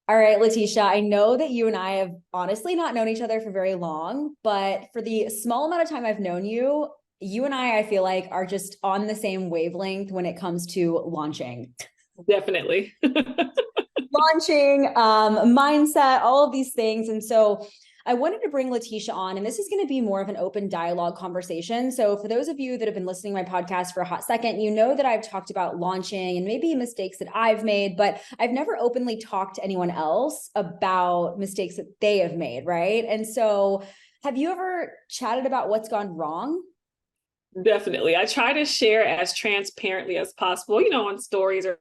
All right, Latesha, I know that you and I have honestly not known each other for very long, but for the small amount of time I've known you, you and I feel like are just on the same wavelength when it comes to launching. Definitely. Launching, mindset, all of these things. And so I wanted to bring Latesha on, and this is going to be more of an open dialogue conversation. So for those of you that have been listening to my podcast for a hot second, you know that I've talked about launching and maybe mistakes that I've made, but I've never openly talked to anyone else about mistakes that they have made, right? And so have you ever chatted about what's gone wrong? Definitely. I try to share as transparently as possible, on stories or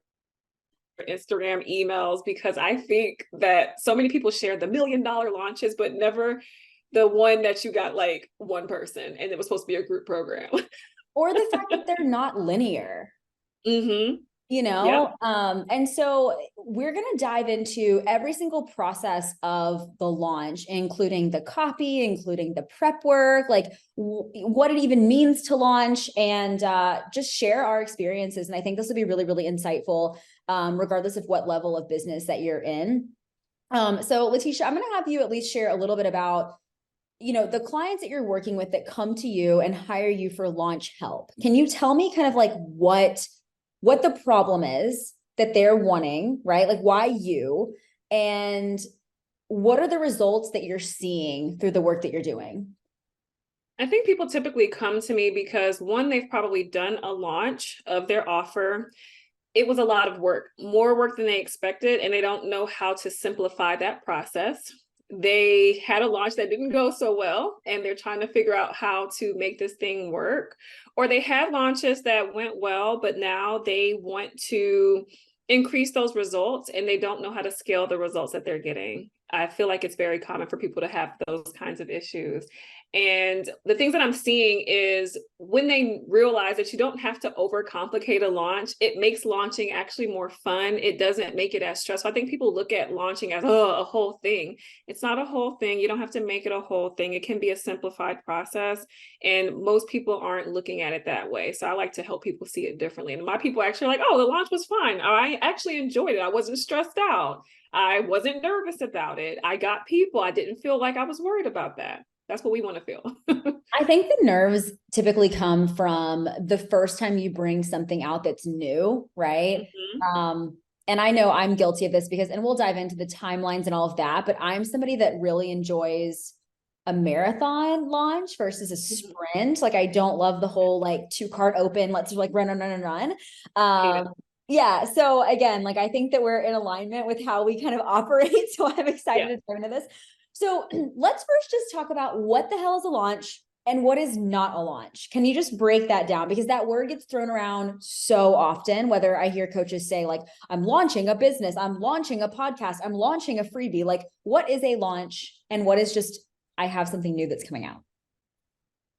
Instagram emails, because I think that so many people share the $1 million launches, but never the one that you got like one person and it was supposed to be a group program. Or the fact that they're not linear. Mm-hmm. You Yep. know and so we're going to dive into every single process of the launch, including the copy, including the prep work, like what it even means to launch, and just share our experiences. And I think this will be really, really insightful, regardless of what level of business that you're in. So Latesha, I'm going to have you at least share a little bit about the clients that you're working with that come to you and hire you for launch help. Can you tell me kind of like what the problem is that they're wanting, right? Like why you, and what are the results that you're seeing through the work that you're doing? I think people typically come to me because one, they've probably done a launch of their offer. It was a lot of work, more work than they expected, and they don't know how to simplify that process. They had a launch that didn't go so well, and they're trying to figure out how to make this thing work. Or they had launches that went well, but now they want to increase those results and they don't know how to scale the results that they're getting. I feel like it's very common for people to have those kinds of issues. And the things that I'm seeing is when they realize that you don't have to overcomplicate a launch, it makes launching actually more fun. It doesn't make it as stressful. I think people look at launching as, oh, a whole thing. It's not a whole thing. You don't have to make it a whole thing. It can be a simplified process. And most people aren't looking at it that way. So I like to help people see it differently. And my people actually are like, oh, the launch was fine. I actually enjoyed it. I wasn't stressed out. I wasn't nervous about it. I got people. I didn't feel like I was worried about that. That's what we want to feel. I think the nerves typically come from the first time you bring something out that's new, right? Mm-hmm. Um, and I know I'm guilty of this because, and we'll dive into the timelines and all of that, but I'm somebody that really enjoys a marathon launch versus a sprint. Like I don't love the whole like two cart open, let's like run, run, run, and run. Hate it. Yeah. So again, like I think that we're in alignment with how we kind of operate. So I'm excited Yeah. to dive into this. So let's first just talk about what the hell is a launch and what is not a launch. Can you just break that down? Because that word gets thrown around so often, whether I hear coaches say, like, I'm launching a business, I'm launching a podcast, I'm launching a freebie. Like, what is a launch and what is just, I have something new that's coming out?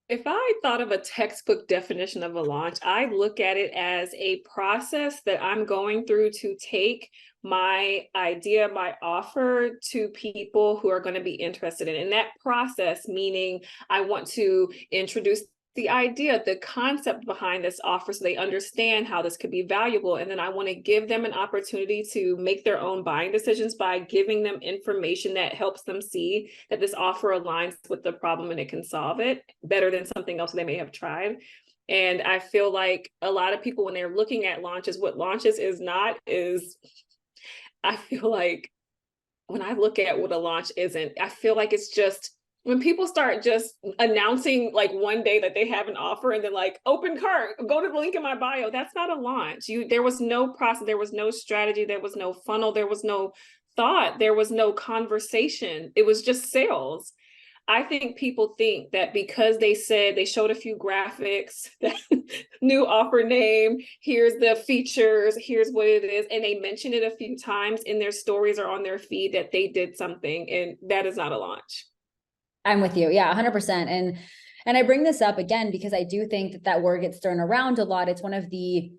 If I thought of a textbook definition of a launch, I look at it as a process that I'm going through to take my idea, my offer to people who are going to be interested in. And that process, meaning I want to introduce the idea, the concept behind this offer so they understand how this could be valuable. And then I want to give them an opportunity to make their own buying decisions by giving them information that helps them see that this offer aligns with the problem and it can solve it better than something else they may have tried. And I feel like a lot of people, when they're looking at launches, what launches is not is, I feel like when I look at what a launch isn't, I feel like it's just when people start just announcing like one day that they have an offer and then like open cart, go to the link in my bio. That's not a launch. There was no process, there was no strategy, there was no funnel, there was no thought, there was no conversation. It was just sales. I think people think that because they said they showed a few graphics, that new offer name, here's the features, here's what it is, and they mention it a few times in their stories or on their feed that they did something, and that is not a launch. I'm with you. Yeah, 100%. And I bring this up again because I do think that that word gets thrown around a lot. It's one of the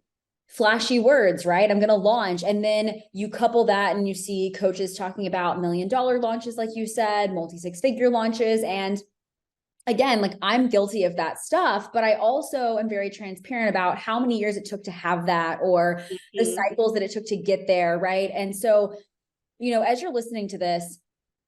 flashy words, right? I'm going to launch. And then you couple that and you see coaches talking about $1 million launches, like you said, multi-six-figure launches. And again, like I'm guilty of that stuff, but I also am very transparent about how many years it took to have that or the Mm-hmm. cycles that it took to get there, right? And so as you're listening to this,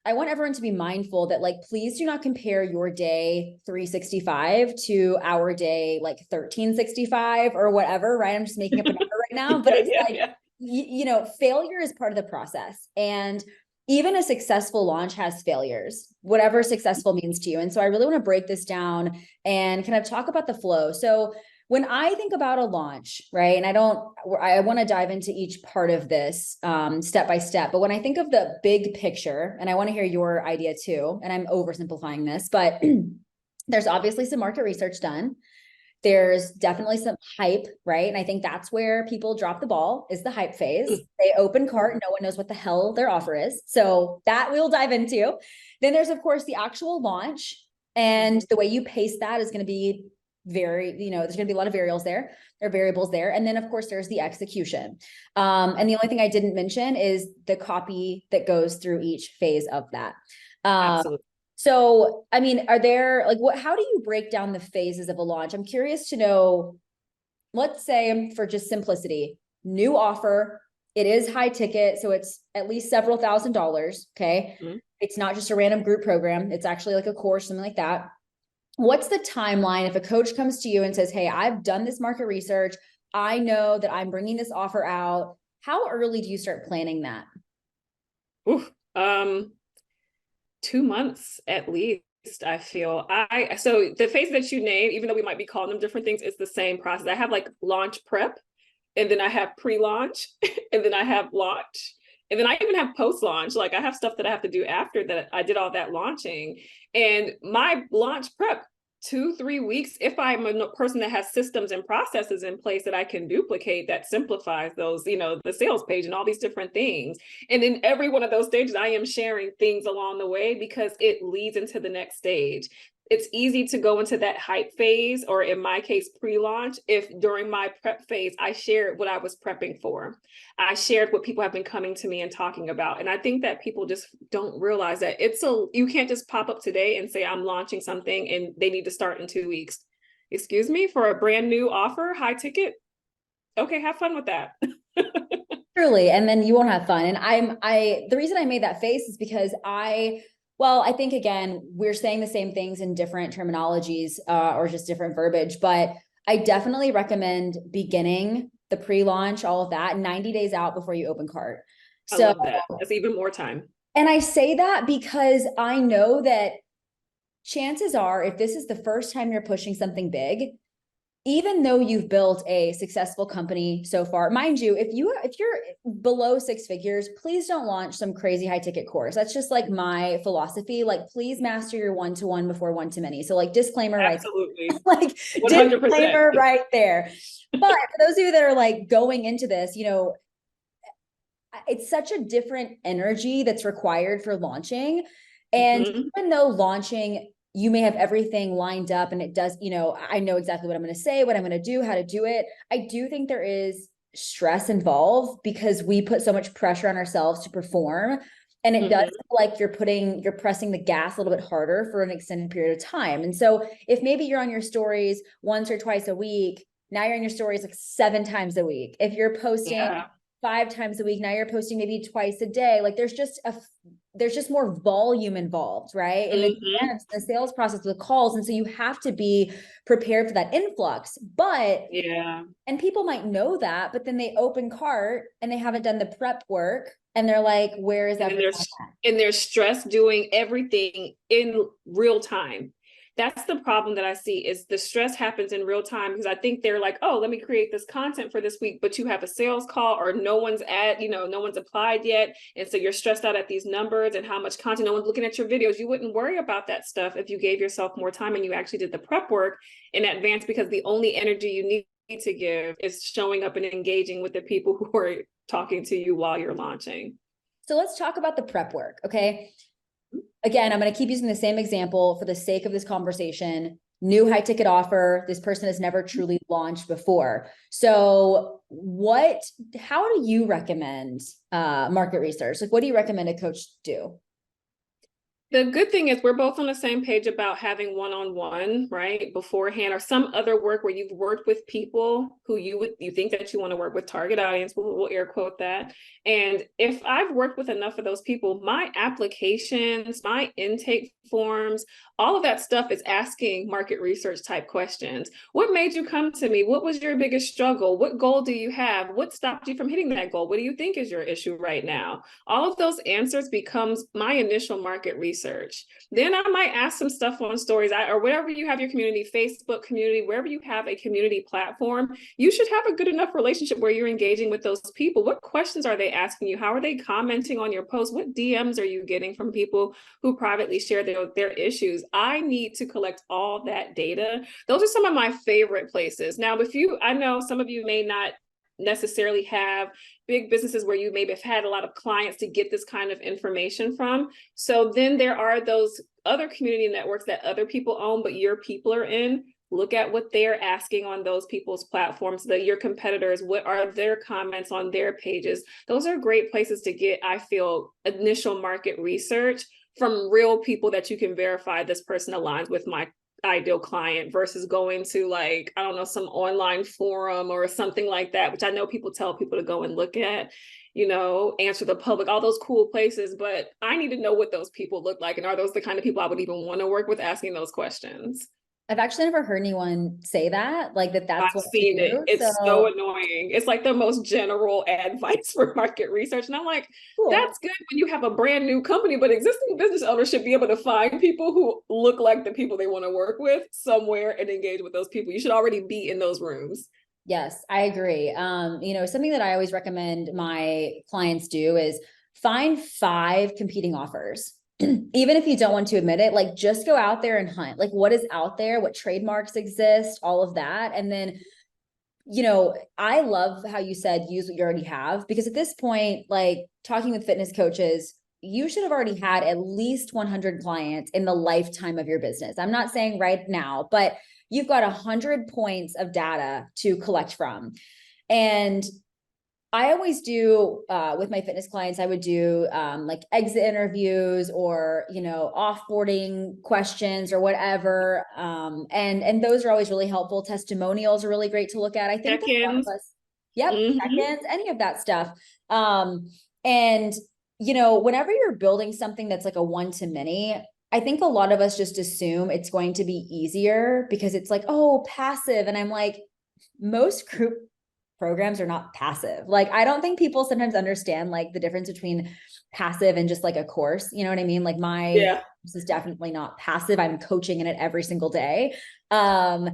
I want everyone to be mindful that, like, please do not compare your day 365 to our day like 1365 or whatever, right? I'm just making up a number right now, but it's like, failure is part of the process. And even a successful launch has failures, whatever successful means to you. And so I really want to break this down and kind of talk about the flow. So when I think about a launch, right, and I want to dive into each part of this step by step, but when I think of the big picture, and I want to hear your idea too, and I'm oversimplifying this, but there's obviously some market research done. There's definitely some hype, right? And I think that's where people drop the ball, is the hype phase. They open cart, no one knows what the hell their offer is. So that we'll dive into. Then there's, of course, the actual launch. And the way you pace that is going to be there's going to be a lot of variables there. And then, of course, there's the execution. And the only thing I didn't mention is the copy that goes through each phase of that. Absolutely. So, I mean, are there how do you break down the phases of a launch? I'm curious to know, let's say for just simplicity, new offer, it is high ticket. So it's at least several $1,000s. Okay. It's not just a random group program. It's actually like a course, something like that. What's the timeline if a coach comes to you and says, hey, I've done this market research, I know that I'm bringing this offer out, how early do you start planning that? 2 months at least, I feel. So the phase that you named, even though we might be calling them different things, it's the same process. I have like launch prep, and then I have pre-launch, and then I have launch. And then I even have post-launch. Like, I have stuff that I have to do after that. I did all that launching. And my launch prep, 2-3 weeks, if I'm a person that has systems and processes in place that I can duplicate, that simplifies those, the sales page and all these different things. And in every one of those stages, I am sharing things along the way because it leads into the next stage. It's easy to go into that hype phase, or in my case, pre-launch, if during my prep phase, I shared what I was prepping for. I shared what people have been coming to me and talking about. And I think that people just don't realize that you can't just pop up today and say, I'm launching something and they need to start in 2 weeks. Excuse me, for a brand new offer, high ticket. Okay, have fun with that. Truly. And then you won't have fun. And the reason I made that face is because I think, again, we're saying the same things in different terminologies or just different verbiage, but I definitely recommend beginning the pre-launch, all of that, 90 days out before you open cart. I love that. That's even more time. And I say that because I know that chances are, if this is the first time you're pushing something big, even though you've built a successful company so far, mind you, if you're below 6 figures, please don't launch some crazy high ticket course. That's just like my philosophy. Like, please master your one-to-one before one-to-many. So like disclaimer, absolutely. Right? Like 100%. Disclaimer right there. But for those of you that are like going into this, it's such a different energy that's required for launching. And even though launching, you may have everything lined up and it does, I know exactly what I'm going to say, what I'm going to do, how to do it. I do think there is stress involved because we put so much pressure on ourselves to perform. And it does feel like you're pressing the gas a little bit harder for an extended period of time. And so if maybe you're on your stories once or twice a week, now you're on your stories like 7 times a week. If you're posting 5 times a week, now you're posting maybe twice a day. Like there's just more volume involved, right? In the sales process with calls. And so you have to be prepared for that influx. But and people might know that, but then they open cart and they haven't done the prep work. And they're like, where is that? And they're stressed doing everything in real time. That's the problem that I see, is the stress happens in real time, because I think they're like, oh, let me create this content for this week, but you have a sales call or no one's applied yet. And so you're stressed out at these numbers and how much content, no one's looking at your videos. You wouldn't worry about that stuff if you gave yourself more time and you actually did the prep work in advance, because the only energy you need to give is showing up and engaging with the people who are talking to you while you're launching. So let's talk about the prep work. Okay. Again, I'm going to keep using the same example for the sake of this conversation. New high ticket offer. This person has never truly launched before. So how do you recommend market research? Like, what do you recommend a coach do? The good thing is we're both on the same page about having one-on-one, right, beforehand, or some other work where you've worked with people who you think that you want to work with, target audience, we'll air quote that. And if I've worked with enough of those people, my applications, my intake forms, all of that stuff is asking market research type questions. What made you come to me? What was your biggest struggle? What goal do you have? What stopped you from hitting that goal? What do you think is your issue right now? All of those answers becomes my initial market research. Then I might ask some stuff on stories or whatever you have your community, Facebook community, wherever you have a community platform, you should have a good enough relationship where you're engaging with those people. What questions are they asking you? How are they commenting on your posts? What DMs are you getting from people who privately share their issues? I need to collect all that data. Those are some of my favorite places. Now, I know some of you may not necessarily have big businesses where you maybe have had a lot of clients to get this kind of information from. So then there are those other community networks that other people own, but your people are in. Look at what they're asking on those people's platforms, your competitors, what are their comments on their pages? Those are great places to get, I feel, initial market research from real people that you can verify this person aligns with my ideal client versus going to, like, I don't know, some online forum or something like that, which I know people tell people to go and look at, Answer the Public, all those cool places. But I need to know what those people look like. And are those the kind of people I would even want to work with asking those questions? I've actually never heard anyone say that, like that's I've what to seen it. do. It's So so annoying. It's like the most general advice for market research. And I'm like, cool. that's good when you have a brand new company, but existing business owners should be able to find people who look like the people they want to work with somewhere and engage with those people. You should already be in those rooms. Yes, I agree. Something that I always recommend my clients do is find 5 competing offers. Even if you don't want to admit it, like just go out there and hunt. Like what is out there, what trademarks exist, all of that. And then, I love how you said use what you already have, because at this point, like talking with fitness coaches, you should have already had at least 100 clients in the lifetime of your business. I'm not saying right now, but you've got 100 points of data to collect from. And I always do with my fitness clients, I would do like exit interviews or, offboarding questions or whatever. And those are always really helpful. Testimonials are really great to look at. I think that a lot Check-ins. of us, yep, Mm-hmm. check-ins, any of that stuff. And whenever you're building something that's like a one-to-many, I think a lot of us just assume it's going to be easier because it's like, oh, passive. And I'm like, most group programs are not passive. Like, I don't think people sometimes understand like the difference between passive and just like a course. You know what I mean? Like Yeah. this is definitely not passive. I'm coaching in it every single day. Now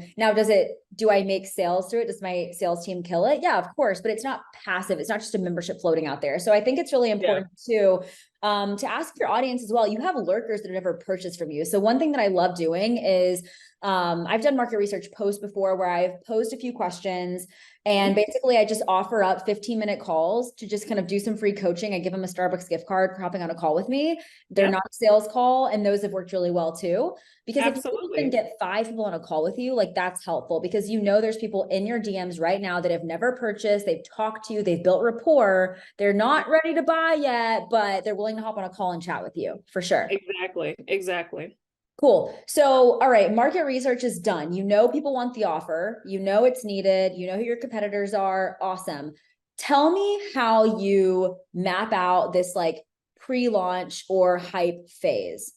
do I make sales through it? Does my sales team kill it? Yeah, of course, but it's not passive. It's not just a membership floating out there. So I think it's really Yeah. important to ask your audience as well. You have lurkers that have never purchased from you. So one thing that I love doing is I've done market research posts before where I've posed a few questions and basically I just offer up 15-minute calls to just kind of do some free coaching. I give them a Starbucks gift card for hopping on a call with me. They're Yep. not a sales call, and those have worked really well too. Because if you can even Absolutely. get 5 people on a call with you, like that's helpful because there's people in your DMs right now that have never purchased, they've talked to you, they've built rapport, they're not ready to buy yet, but they're willing to hop on a call and chat with you for sure. Exactly. Exactly. Cool. So, all right, market research is done. People want the offer, it's needed, who your competitors are. Awesome. Tell me how you map out this like pre-launch or hype phase.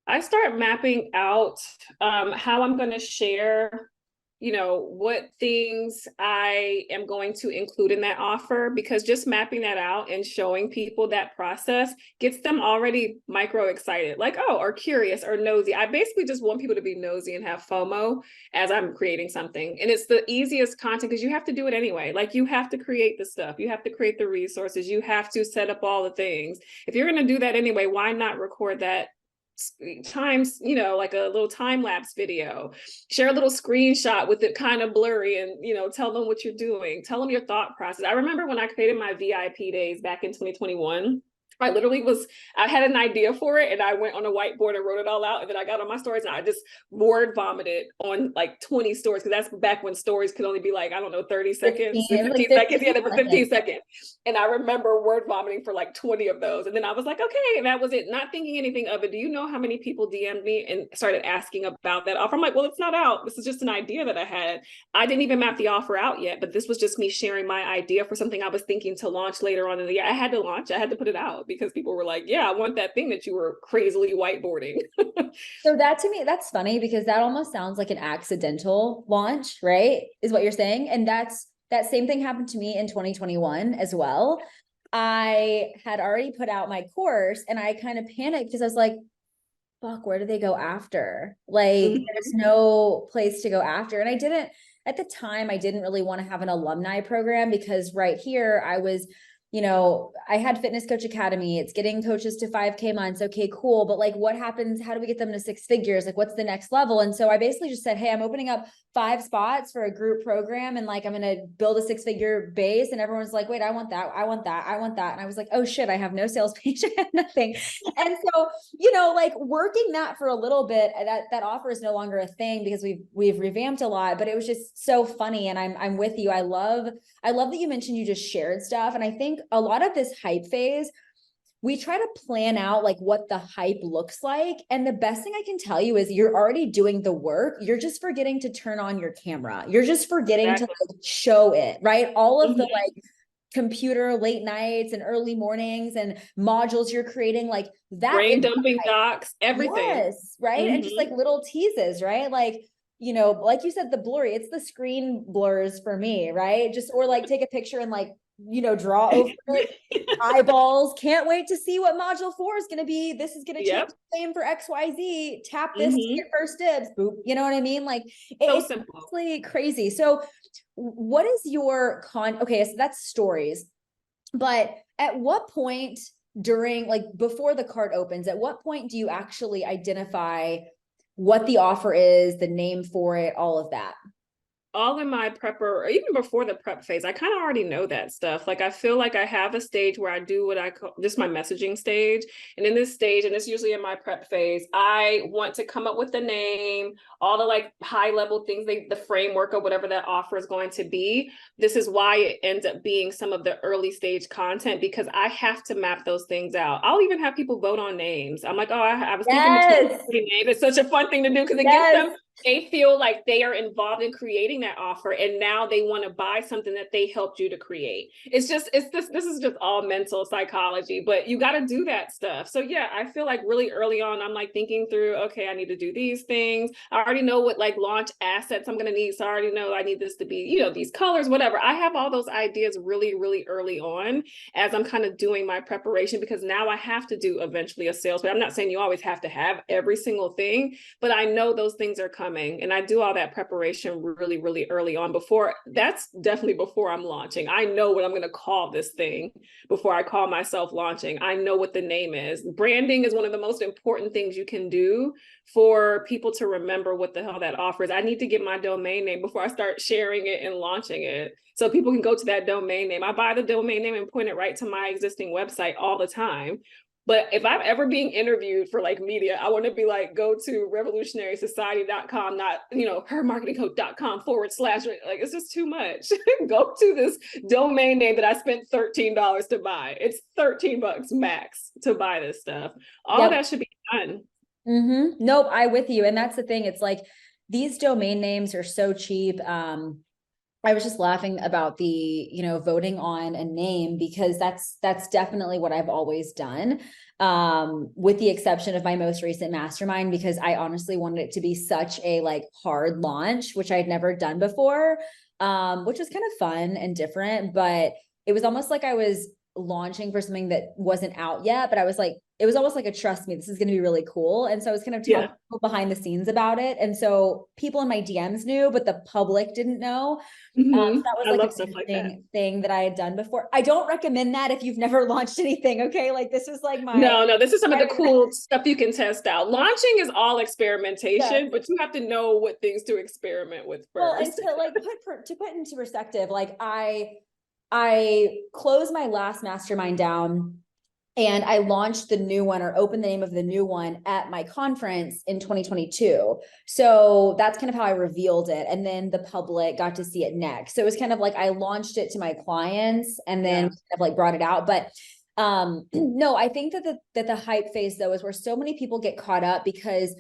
I start mapping out how I'm going to share, what things I am going to include in that offer, because just mapping that out and showing people that process gets them already micro excited, like, oh, or curious or nosy. I basically just want people to be nosy and have FOMO as I'm creating something. And it's the easiest content because you have to do it anyway. Like you have to create the stuff, you have to create the resources, you have to set up all the things. If you're going to do that anyway, why not record that times, like a little time lapse video, share a little screenshot with it kind of blurry and, tell them what you're doing, tell them your thought process. I remember when I created my VIP days back in 2021, I had an idea for it and I went on a whiteboard and wrote it all out. And then I got on my stories and I just word vomited on like 20 stories. Cause that's back when stories could only be like, I don't know, 30 15, seconds, it was 15 like seconds. Yeah, 15 they were 15 seconds. seconds. And I remember word vomiting for like 20 of those. And then I was like, okay, and that was it. Not thinking anything of it. Do you know how many people DM'd me and started asking about that offer? I'm like, well, it's not out. This is just an idea that I had. I didn't even map the offer out yet, but this was just me sharing my idea for something I was thinking to launch later on in the year. I had to launch, I had to put it out because people were like, yeah, I want that thing that you were crazily whiteboarding. So that to me, that's funny because that almost sounds like an accidental launch, right? Is what you're saying. And that same thing happened to me in 2021 as well. I had already put out my course and I kind of panicked because I was like, fuck, where do they go after? Like, there's no place to go after. And at the time, I didn't really want to have an alumni program because right here, I was, I had Fitness Coach Academy. It's getting coaches to 5K months. Okay, cool. But like, what happens? How do we get them to 6 figures? Like, what's the next level? And so I basically just said, hey, I'm opening up 5 spots for a group program. And like, I'm going to build a 6-figure base. And everyone's like, wait, I want that. I want that. I want that. And I was like, oh shit, I have no sales page. I have nothing. And so, like working that for a little bit, that offer is no longer a thing because we've revamped a lot, but it was just so funny. And I'm with you. I love that you mentioned you just shared stuff. And I think a lot of this hype phase, we try to plan out like what the hype looks like. And the best thing I can tell you is you're already doing the work. You're just forgetting to turn on your camera. You're just forgetting to like show it, right? All of the like computer late nights and early mornings and modules you're creating, like that Brain is dumping docs, everything. yes, right? And just like little teases, right? Like, like you said, the blurry, it's the screen blurs for me, right? Just, or like take a picture and like, draw over it. Eyeballs, can't wait to see what module 4 is going to be. This is going to change the same for XYZ. Tap this to get first dibs. Boop. You know what I mean? Like it's simply crazy. So what is your okay, so that's stories. But at what point during, like before the cart opens, at what point do you actually identify what the offer is, the name for it, all of that? All in my prep or even before the prep phase, I kind of already know that stuff. Like I feel like I have a stage where I do what I call just my messaging stage. And in this stage, and it's usually in my prep phase, I want to come up with the name, all the like high level things, the framework of whatever that offer is going to be. This is why it ends up being some of the early stage content because I have to map those things out. I'll even have people vote on names. I'm like, oh, I was thinking the name. It's such a fun thing to do because it gets them, they feel like they are involved in creating that offer and now they want to buy something that they helped you to create. This is just all mental psychology, but you got to do that stuff. So yeah, I feel like really early on, I'm like thinking through, okay, I need to do these things. I already know what like launch assets I'm going to need. So I already know I need this to be, these colors, whatever. I have all those ideas really, really early on as I'm kind of doing my preparation because now I have to do eventually a sales. But I'm not saying you always have to have every single thing, but I know those things are coming and I do all that preparation really, really early on that's definitely before I'm launching. I know what I'm going to call this thing before I call myself launching. I know what the name is. Branding is one of the most important things you can do for people to remember what the hell that offers. I need to get my domain name before I start sharing it and launching it. So people can go to that domain name. I buy the domain name and point it right to my existing website all the time. But if I'm ever being interviewed for like media, I want to be like, go to revolutionarysociety.com, not, hermarketingcoach.com / like, it's just too much. Go to this domain name that I spent $13 to buy. It's $13 max to buy this stuff. All that should be done. Nope, I with you. And that's the thing. It's like these domain names are so cheap. I was just laughing about the, voting on a name because that's definitely what I've always done. With the exception of my most recent mastermind, because I honestly wanted it to be such a like hard launch, which I'd never done before, which was kind of fun and different, but it was almost like I was launching for something that wasn't out yet, but I was like, it was almost like a trust me, this is going to be really cool. And so I was kind of talking behind the scenes about it. And so people in my DMs knew, but the public didn't know. So that was like a interesting thing that I had done before. I don't recommend that if you've never launched anything. Okay. Like this is like no, this is some of the cool stuff you can test out. Launching is all experimentation, but you have to know what things to experiment with first. Well, and to like put into perspective, like I closed my last mastermind down And I launched the new one, or opened the name of the new one, at my conference in 2022. So that's kind of how I revealed it. And then the public got to see it next. So it was kind of like I launched it to my clients and then kind of like brought it out. But no, I think that the hype phase though is where so many people get caught up because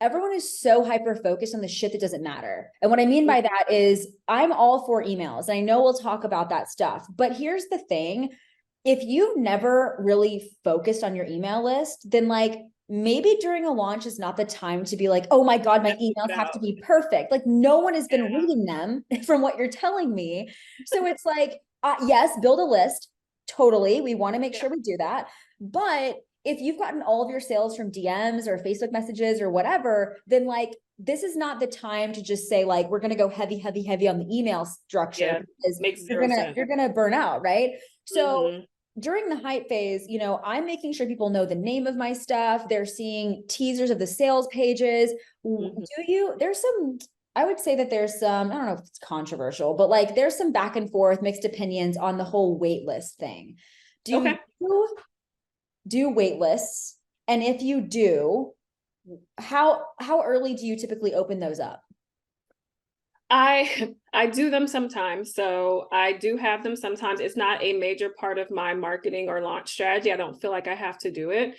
everyone is so hyper focused on the shit that doesn't matter. And what I mean by that is I'm all for emails. I know we'll talk about that stuff, but here's the thing. If you've never really focused on your email list, then like maybe during a launch is not the time to be like, oh my God, my emails have to be perfect. Like no one has been reading them from what you're telling me. So it's like, yes, build a list. Totally. We want to make sure we do that. But if you've gotten all of your sales from DMs or Facebook messages or whatever, then like this is not the time to just say like we're going to go heavy, heavy, heavy on the email structure because makes you're gonna burn out, right? So Mm-hmm. during the hype phase, you know, I'm making sure people know the name of my stuff. They're seeing teasers of the sales pages. There's some, I would say that there's some, I don't know if it's controversial, but like there's some back and forth mixed opinions on the whole wait list thing. Do Okay. you do wait lists? And if you do, how early do you typically open those up? I do them sometimes. So I do have them sometimes. It's not a major part of my marketing or launch strategy. I don't feel like I have to do it.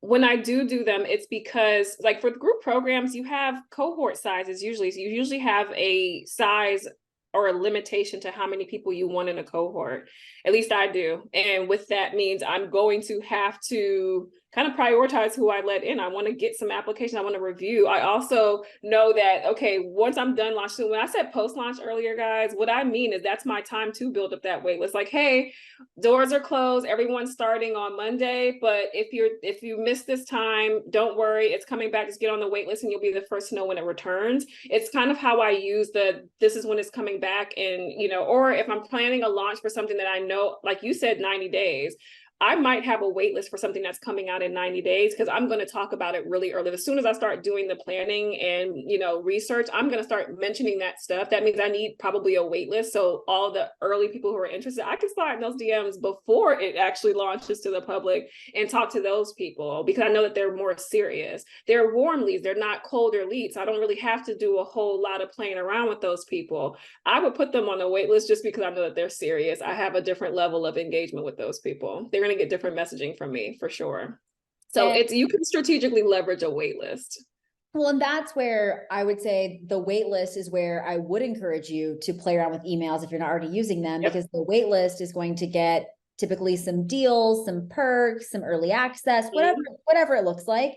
When I do them, it's because like for group programs, you have cohort sizes usually. So you usually have a size or a limitation to how many people you want in a cohort. At least I do. And with that means I'm going to have to kind of prioritize who I let in. I want to get some applications. I want to review. I also know that, okay, once I'm done launching, when I said post-launch earlier, guys, what I mean is that's my time to build up that wait list. Like, hey, doors are closed. Everyone's starting on Monday. But if you miss this time, don't worry. It's coming back. Just get on the wait list and you'll be the first to know when it returns. It's kind of how I use this is when it's coming back. And, you know, or if I'm planning a launch for something that I know, like you said, 90 days, I might have a wait list for something that's coming out in 90 days because I'm going to talk about it really early. As soon as I start doing the planning and, you know, research, I'm going to start mentioning that stuff. That means I need probably a wait list. So all the early people who are interested, I can slide in those DMs before it actually launches to the public and talk to those people because I know that they're more serious. They're warm leads. They're not colder leads. I don't really have to do a whole lot of playing around with those people. I would put them on the wait list just because I know that they're serious. I have a different level of engagement with those people. They're going to get different messaging from me for sure. So And you can strategically leverage a wait list. well, and that's where I would say the wait list is where I would encourage you to play around with emails if you're not already using them, because the wait list is going to get typically some deals, some perks, some early access, whatever it looks like.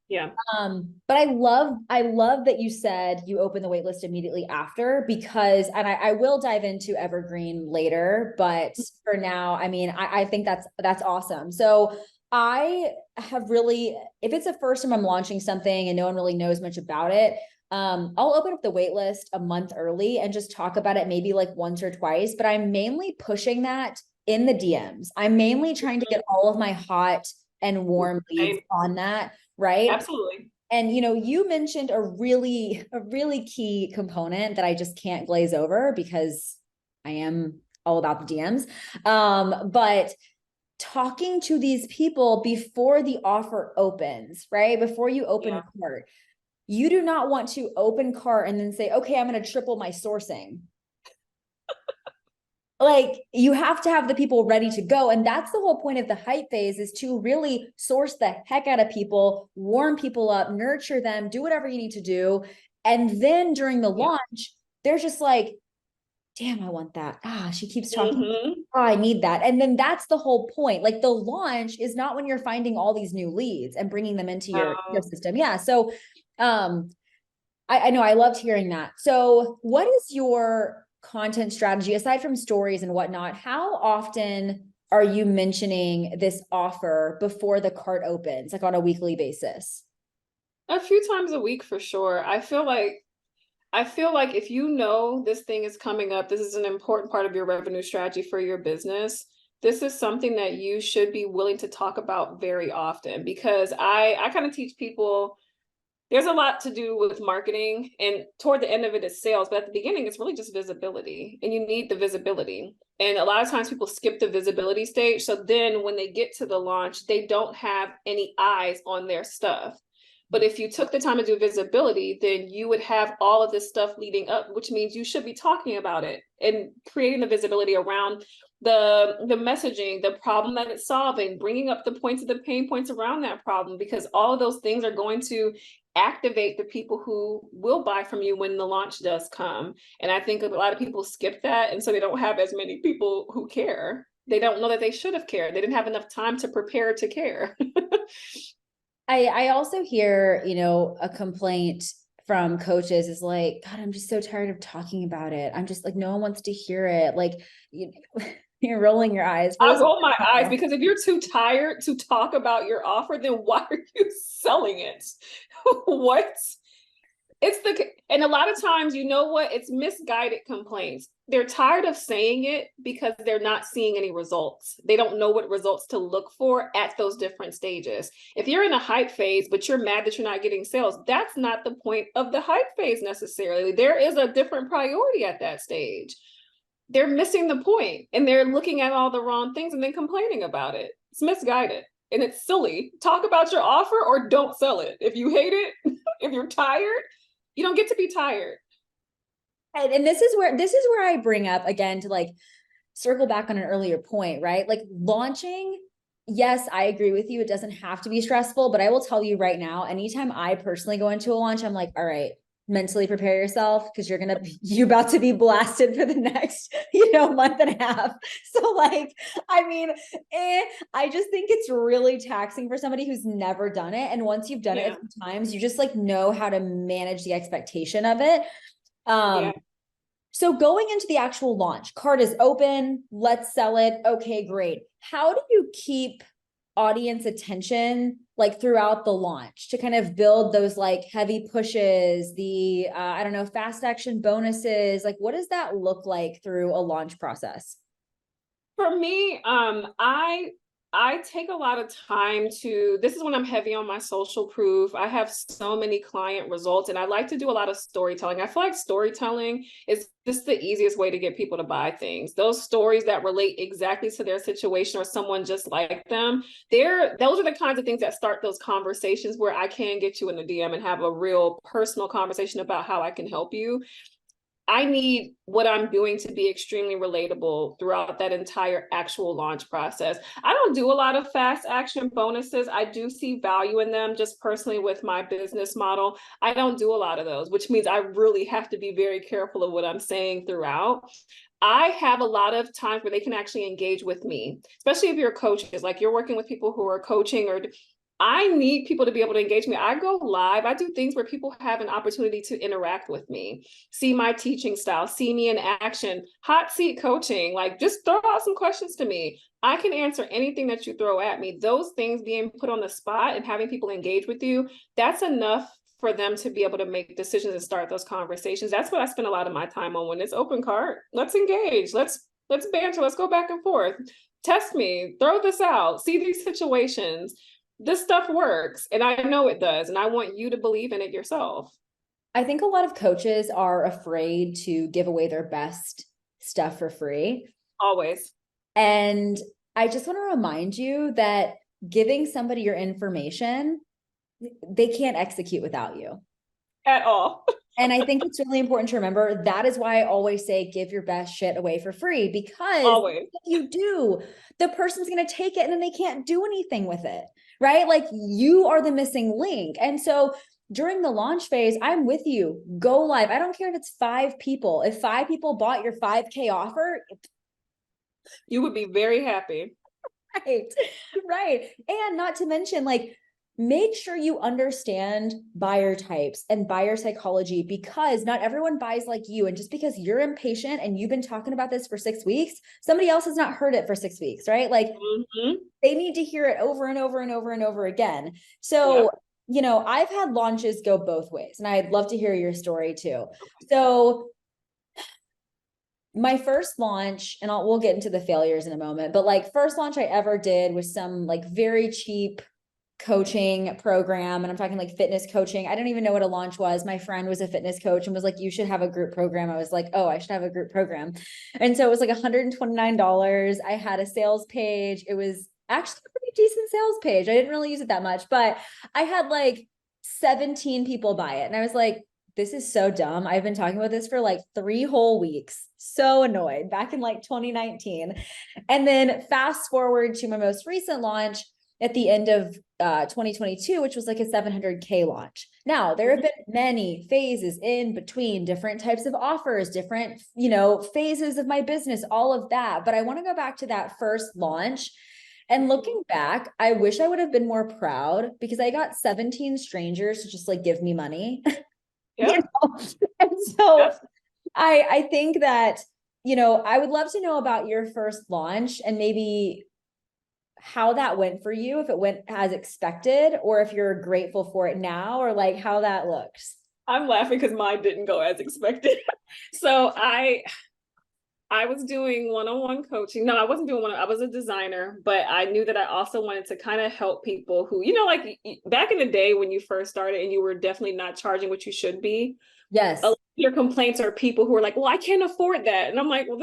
Yeah. But I love that you said you open the wait list immediately after, because, and I will dive into Evergreen later, but for now, I mean, I think that's awesome. So I have really, if it's the first time I'm launching something and no one really knows much about it, I'll open up the wait list a month early and just talk about it maybe like once or twice, but I'm mainly pushing that in the DMs. I'm mainly trying to get all of my hot and warm leads on that, right? Absolutely. And you know, you mentioned a really key component that I just can't glaze over because I am all about the DMs. But talking to these people before the offer opens, right? Before you open cart, you do not want to open cart and then say, okay, I'm going to triple my sourcing. Like you have to have the people ready to go. And that's the whole point of the hype phase, is to really source the heck out of people, warm people up, nurture them, do whatever you need to do. And then during the launch, they're just like, damn, I want that. She keeps talking. Oh, I need that. And then that's the whole point. Like the launch is not when you're finding all these new leads and bringing them into your ecosystem. Yeah. So I know I loved hearing that. So what is your content strategy aside from stories and whatnot? How often are you mentioning this offer before the cart opens, like on a weekly basis? A few times a week for sure. I feel like if you know this thing is coming up, this is an important part of your revenue strategy for your business. This is something that you should be willing to talk about very often because I kind of teach people There's a lot to do with marketing, and toward the end of it is sales, but at the beginning it's really just visibility, and you need the visibility. And a lot of times people skip the visibility stage, so then when they get to the launch they don't have any eyes on their stuff. But if you took the time to do visibility, then you would have all of this stuff leading up, which means you should be talking about it and creating the visibility around the messaging, the problem that it's solving, bringing up the points of the pain points around that problem, because all of those things are going to activate the people who will buy from you when the launch does come. And I think a lot of people skip that, and so they don't have as many people who care. They don't know that they should have cared. They didn't have enough time to prepare to care. I also hear, a complaint from coaches is like, God, I'm just so tired of talking about it. I'm just like, no one wants to hear it. Like, you're rolling your eyes. I roll my eyes, because if you're too tired to talk about your offer, then why are you selling it? What? And a lot of times, you know what? It's misguided complaints. They're tired of saying it because they're not seeing any results. They don't know what results to look for at those different stages. If you're in a hype phase, but you're mad that you're not getting sales, that's not the point of the hype phase necessarily. There is a different priority at that stage. They're missing the point, and they're looking at all the wrong things and then complaining about it. It's misguided and it's silly. Talk about your offer or don't sell it. If you hate it, if you're tired, you don't get to be tired. And this is where I bring up again to like circle back on an earlier point, right? Like launching, yes, I agree with you. It doesn't have to be stressful, but I will tell you right now, anytime I personally go into a launch, I'm like, all right, mentally prepare yourself, because you're about to be blasted for the next, month and a half. So like, I mean, I just think it's really taxing for somebody who's never done it. And once you've done it a few times, you just like know how to manage the expectation of it. So going into the actual launch, card is open, let's sell it. Okay, great. How do you keep audience attention like throughout the launch to kind of build those like heavy pushes, the I don't know, fast action bonuses? Like, what does that look like through a launch process? For me, I take a lot of time to, this is when I'm heavy on my social proof. I have so many client results, and I like to do a lot of storytelling. I feel like storytelling is just the easiest way to get people to buy things. Those stories that relate exactly to their situation or someone just like them, those are the kinds of things that start those conversations where I can get you in the DM and have a real personal conversation about how I can help you. I need what I'm doing to be extremely relatable throughout that entire actual launch process. I don't do a lot of fast action bonuses. I do see value in them just personally with my business model. I don't do a lot of those, which means I really have to be very careful of what I'm saying throughout. I have a lot of times where they can actually engage with me, especially if you're coaches, like you're working with people who are coaching, or I need people to be able to engage me. I go live. I do things where people have an opportunity to interact with me, see my teaching style, see me in action, hot seat coaching, like just throw out some questions to me. I can answer anything that you throw at me. Those things being put on the spot and having people engage with you, that's enough for them to be able to make decisions and start those conversations. That's what I spend a lot of my time on when it's open cart. Let's engage. Let's banter. Let's go back and forth. Test me. Throw this out. See these situations. This stuff works, and I know it does, and I want you to believe in it yourself. I think a lot of coaches are afraid to give away their best stuff for free. Always. And I just want to remind you that giving somebody your information, they can't execute without you. At all. And I think it's really important to remember that is why I always say give your best shit away for free, because Always. if you do, the person's going to take it and then they can't do anything with it, right? Like you are the missing link. And so during the launch phase, I'm with you. Go live. I don't care if it's 5 people. If 5 people bought your 5K offer, you would be very happy. Right. Right. And not to mention, like, make sure you understand buyer types and buyer psychology, because not everyone buys like you. And just because you're impatient and you've been talking about this for 6 weeks, somebody else has not heard it for 6 weeks, right? Like they need to hear it over and over and over and over again. So, I've had launches go both ways, and I'd love to hear your story too. So my first launch, and we'll get into the failures in a moment, but like first launch I ever did was some like very cheap coaching program, and I'm talking like fitness coaching. I don't even know what a launch was. My friend was a fitness coach and was like, you should have a group program. I was like, oh, I should have a group program. And so it was like $129. I had a sales page. It was actually a pretty decent sales page. I didn't really use it that much, but I had like 17 people buy it. And I was like, this is so dumb. I've been talking about this for like 3 whole weeks. So annoyed back in like 2019. And then fast forward to my most recent launch at the end of 2022, which was like a 700K launch. Now, there have been many phases in between, different types of offers, different, phases of my business, all of that. But I want to go back to that first launch. And looking back, I wish I would have been more proud because I got 17 strangers to just like give me money. Yep. And so Yep. I think that, I would love to know about your first launch and maybe how that went for you, if it went as expected, or if you're grateful for it now, or like how that looks. I'm laughing because mine didn't go as expected. So I was doing one-on-one coaching. No, I wasn't doing I was a designer, but I knew that I also wanted to kind of help people who, like back in the day when you first started and you were definitely not charging what you should be. Yes. A lot of your complaints are people who are like, well, I can't afford that. And I'm like, well,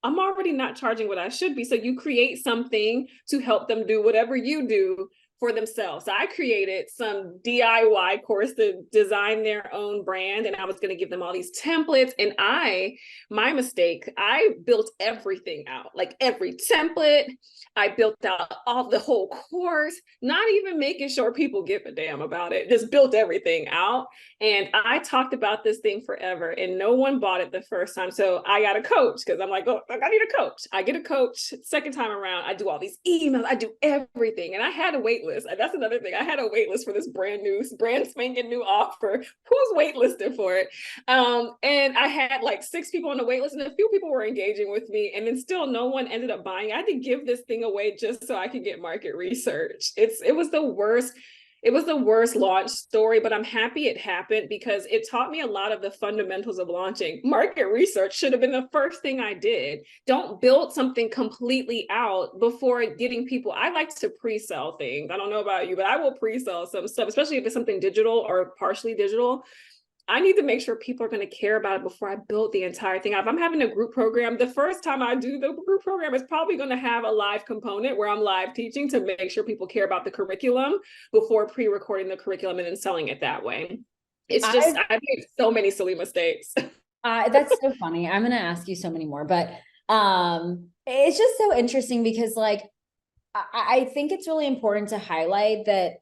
I'm already not charging what I should be. So you create something to help them do whatever you do for themselves. So I created some DIY course to design their own brand. And I was going to give them all these templates. And my mistake, I built everything out, like every template. I built out the whole course, not even making sure people give a damn about it, just built everything out. And I talked about this thing forever and no one bought it the first time. So I got a coach because I'm like, oh, I need a coach. I get a coach. Second time around, I do all these emails. I do everything. And I had a wait list. And that's another thing. I had a wait list for this brand spanking new offer. Who's waitlisted for it? And I had like 6 people on the wait list and a few people were engaging with me. And then still no one ended up buying. I had to give this thing away just so I could get market research. It was the worst. It was the worst launch story, but I'm happy it happened because it taught me a lot of the fundamentals of launching. Market research should have been the first thing I did. Don't build something completely out before getting people. I like to pre-sell things. I don't know about you, but I will pre-sell some stuff, especially if it's something digital or partially digital. I need to make sure people are going to care about it before I build the entire thing. If I'm having a group program, the first time I do the group program is probably going to have a live component where I'm live teaching to make sure people care about the curriculum before pre-recording the curriculum and then selling it that way. I've made so many silly mistakes. That's so funny. I'm going to ask you so many more, but it's just so interesting because like, I think it's really important to highlight that,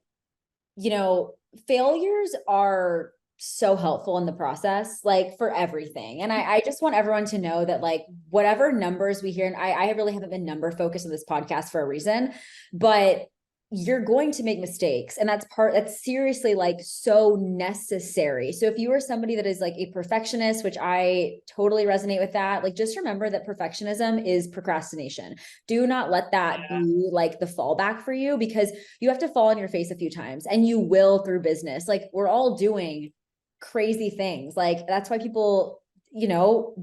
failures are so helpful in the process, like for everything. And I just want everyone to know that like whatever numbers we hear, and I really haven't been number focused on this podcast for a reason, but you're going to make mistakes. And that's seriously like so necessary. So if you are somebody that is like a perfectionist, which I totally resonate with that, like just remember that perfectionism is procrastination. Do not let that be like the fallback for you because you have to fall on your face a few times and you will through business. Like we're all doing crazy things. Like that's why people,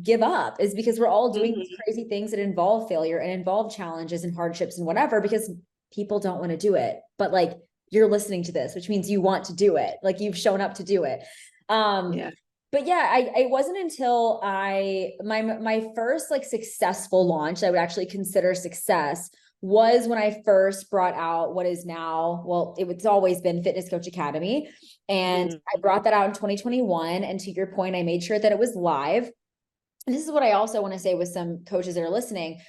give up is because we're all doing these crazy things that involve failure and involve challenges and hardships and whatever, because people don't want to do it. But like you're listening to this, which means you want to do it. Like you've shown up to do it. But yeah, I wasn't until my first like successful launch I would actually consider success was when I first brought out what is now, well, it's always been Fitness Coach Academy. And I brought that out in 2021. And to your point, I made sure that it was live. And this is what I also want to say with some coaches that are listening.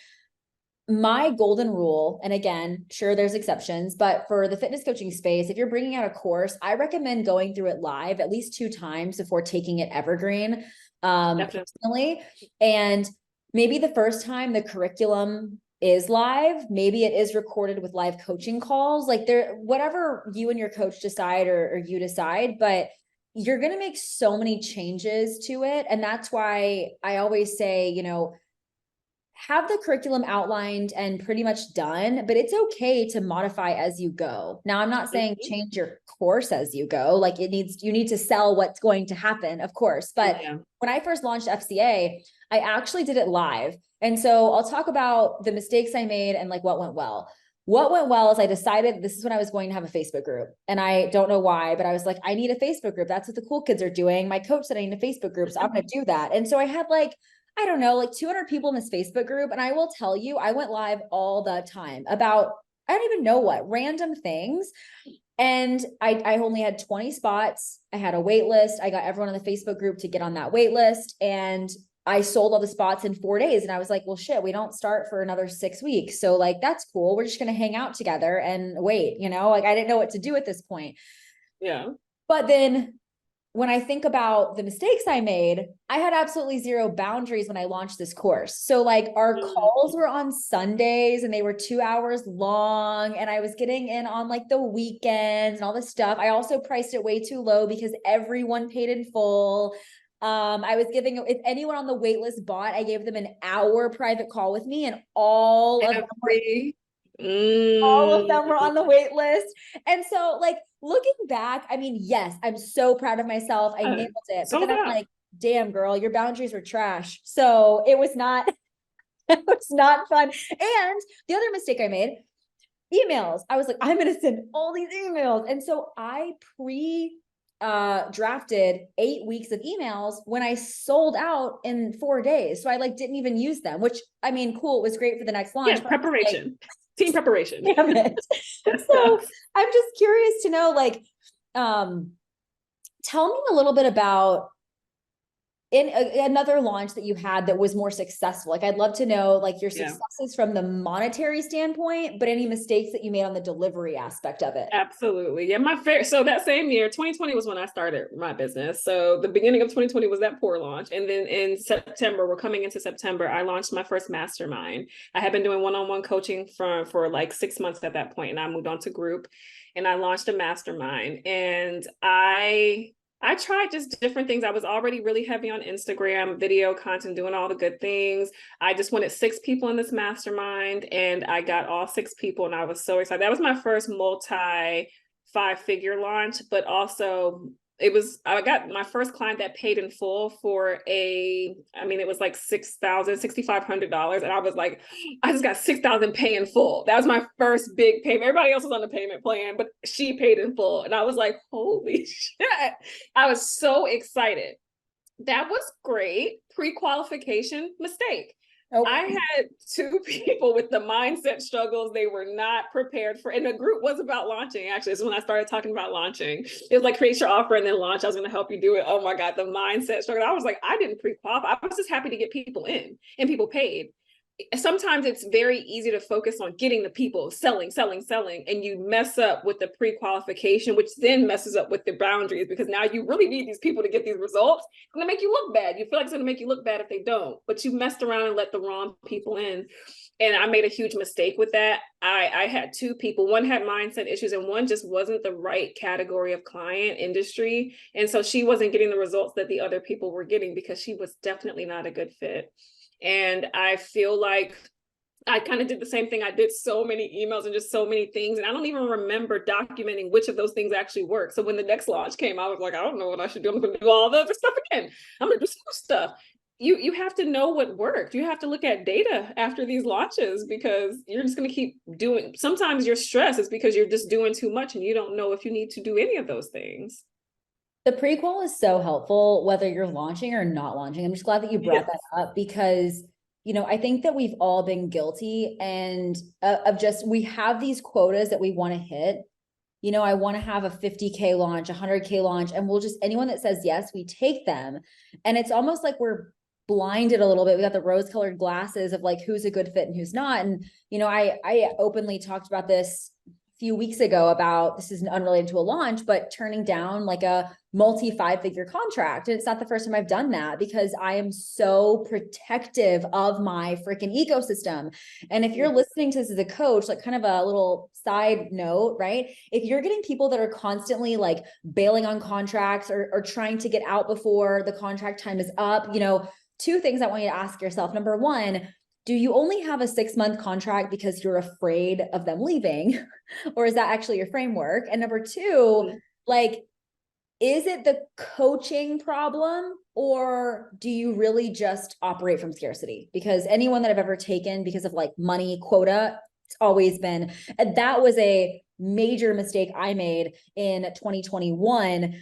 My golden rule, and again, sure, there's exceptions, but for the fitness coaching space, if you're bringing out a course, I recommend going through it live at least 2 times before taking it evergreen, personally. And maybe the first time the curriculum is live, maybe it is recorded with live coaching calls, like whatever you and your coach decide or you decide, but you're going to make so many changes to it. And that's why I always say, have the curriculum outlined and pretty much done, but it's okay to modify as you go. Now, I'm not saying change your course as you go. Like you need to sell what's going to happen, of course. But when I first launched FCA, I actually did it live. And so I'll talk about the mistakes I made and like what went well. what went well is I decided this is when I was going to have a Facebook group. And I don't know why, but I was like, I need a Facebook group. That's what the cool kids are doing. My coach said I need a Facebook group. So I'm going to do that. And so I had like, I don't know, like 200 people in this Facebook group. And I will tell you, I went live all the time about, I don't even know what, random things. And I only had 20 spots. I had a wait list. I got everyone on the Facebook group to get on that wait list. And I sold all the spots in 4 days. And I was like, well, shit, we don't start for another 6 weeks. So like, that's cool. We're just going to hang out together and wait, like I didn't know what to do at this point. Yeah. But then when I think about the mistakes I made, I had absolutely zero boundaries when I launched this course. So like our calls were on Sundays and they were 2 hours long, and I was getting in on like the weekends and all this stuff. I also priced it way too low because everyone paid in full. I was giving, if anyone on the wait list bought, I gave them an hour private call with me, and all of them were on the wait list. And so like looking back, I mean, yes, I'm so proud of myself. I nailed it. But then I'm like, damn girl, your boundaries were trash. So it was not, it was not fun. And the other mistake I made, emails. I was like, I'm going to send all these emails. And so I drafted 8 weeks of emails when I sold out in 4 days. So I like didn't even use them, which I mean, cool. It was great for the next launch. Yeah, preparation. Team preparation. Damn it. So I'm just curious to know, like, tell me a little bit about another launch that you had that was more successful. Like, I'd love to know like your successes from the monetary standpoint, but any mistakes that you made on the delivery aspect of it. Absolutely. Yeah. So that same year, 2020 was when I started my business. So the beginning of 2020 was that poor launch. And then in September, we're coming into September, I launched my first mastermind. I had been doing one-on-one coaching for like 6 months at that point, and I moved on to group, and I launched a mastermind. And I tried just different things. I was already really heavy on Instagram, video content, doing all the good things. I just wanted 6 people in this mastermind, and I got all 6 people, and I was so excited. That was my first multi-5-figure launch, but also I got my first client that paid in full for it was like $6,500. And I was like, I just got 6,000 pay in full. That was my first big payment. Everybody else was on the payment plan, but she paid in full. And I was like, holy shit. I was so excited. That was great. Pre-qualification mistake. Oh. I had 2 people with the mindset struggles they were not prepared for. And the group was about launching. Actually, it's when I started talking about launching. It was like, create your offer and then launch. I was going to help you do it. Oh my God, the mindset struggle. I was like, I didn't pre-qualify. I was just happy to get people in, and people paid. Sometimes it's very easy to focus on getting the people, selling, and you mess up with the pre-qualification, which then messes up with the boundaries, because now you really need these people to get these results. It's going to make you look bad. You feel like it's going to make you look bad if they don't, but you messed around and let the wrong people in. And I made a huge mistake with that. I had 2 people. One had mindset issues, and one just wasn't the right category of client industry. And so she wasn't getting the results that the other people were getting because she was definitely not a good fit. And I feel like I kind of did the same thing. I did so many emails and just so many things, and I don't even remember documenting which of those things actually worked. So when the next launch came, I was like, I don't know what I should do. I'm going to do all the other stuff again. I'm going to do some stuff. You have to know what worked. You have to look at data after these launches, because you're just going to keep doing. Sometimes your stress is because you're just doing too much and you don't know if you need to do any of those things. The prequel is so helpful, whether you're launching or not launching. I'm just glad that you brought that up, because, I think that we've all been guilty and of just, we have these quotas that we want to hit. I want to have a 50K launch, 100K launch, and anyone that says yes, we take them. And it's almost like we're blinded a little bit. We got the rose-colored glasses of like, who's a good fit and who's not. And, I openly talked about this few weeks ago about, this is unrelated to a launch, but turning down like a multi-5-figure contract. And it's not the first time I've done that, because I am so protective of my freaking ecosystem. And if you're listening to this as a coach, like kind of a little side note, right? If you're getting people that are constantly like bailing on contracts or trying to get out before the contract time is up, 2 things I want you to ask yourself. Number 1, do you only have a 6-month contract because you're afraid of them leaving? Or is that actually your framework? And number 2, like, is it the coaching problem, or do you really just operate from scarcity? Because anyone that I've ever taken because of like money quota, It's always been. And that was a major mistake I made in 2021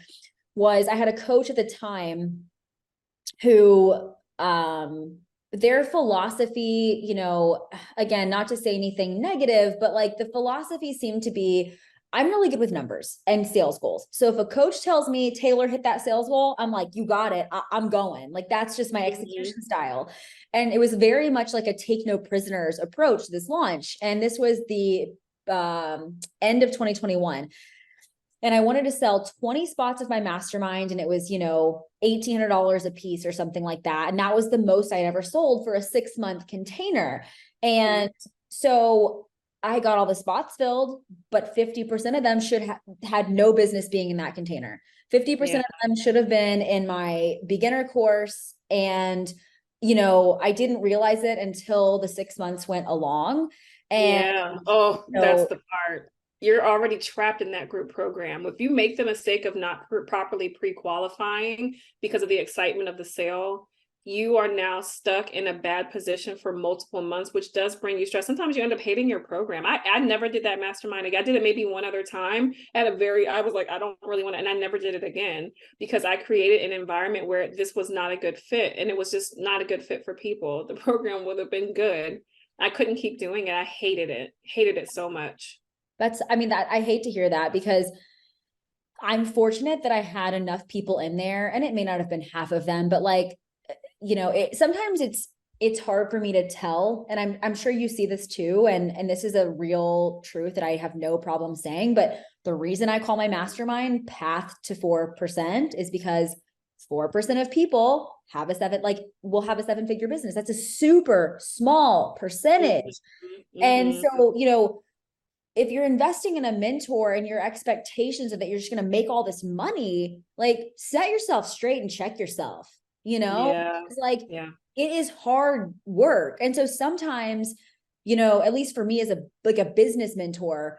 was I had a coach at the time who their philosophy, you know, again, not to say anything negative, but like the philosophy seemed to be, I'm really good with numbers and sales goals. So if a coach tells me, Taylor, hit that sales goal, I'm like, you got it. I'm going. Like, that's just my execution style. And it was very much like a take no prisoners approach to this launch. And this was the end of 2021. And I wanted to sell 20 spots of my mastermind, and it was, you know, $1,800 a piece or something like that. And that was the most I'd ever sold for a 6-month container. And so I got all the spots filled, but 50% of them should have had no business being in that container. 50% of them should have been in my beginner course. And, you know, I didn't realize it until the 6 months went along. And Oh, that's so the part. You're already trapped in that group program. If you make the mistake of not properly pre-qualifying because of the excitement of the sale, you are now stuck in a bad position for multiple months, which does bring you stress. Sometimes you end up hating your program. I never did that mastermind again. I did it maybe one other time I was like, I don't really want to, and I never did it again because I created an environment where this was not a good fit. And it was just not a good fit for people. The program would have been good. I couldn't keep doing it. I hated it so much. that I hate to hear that because I'm fortunate that I had enough people in there, and it may not have been half of them, but like, you know, sometimes it's hard for me to tell. And I'm sure you see this too. And this is a real truth that I have no problem saying, but the reason I call my mastermind Path to 4% is because 4% of people will have a 7-figure business. That's a super small percentage. And so, you know, if you're investing in a mentor and your expectations are that you're just going to make all this money, like set yourself straight and check yourself, you know, it's like, it is hard work. And so sometimes, you know, at least for me as a business mentor,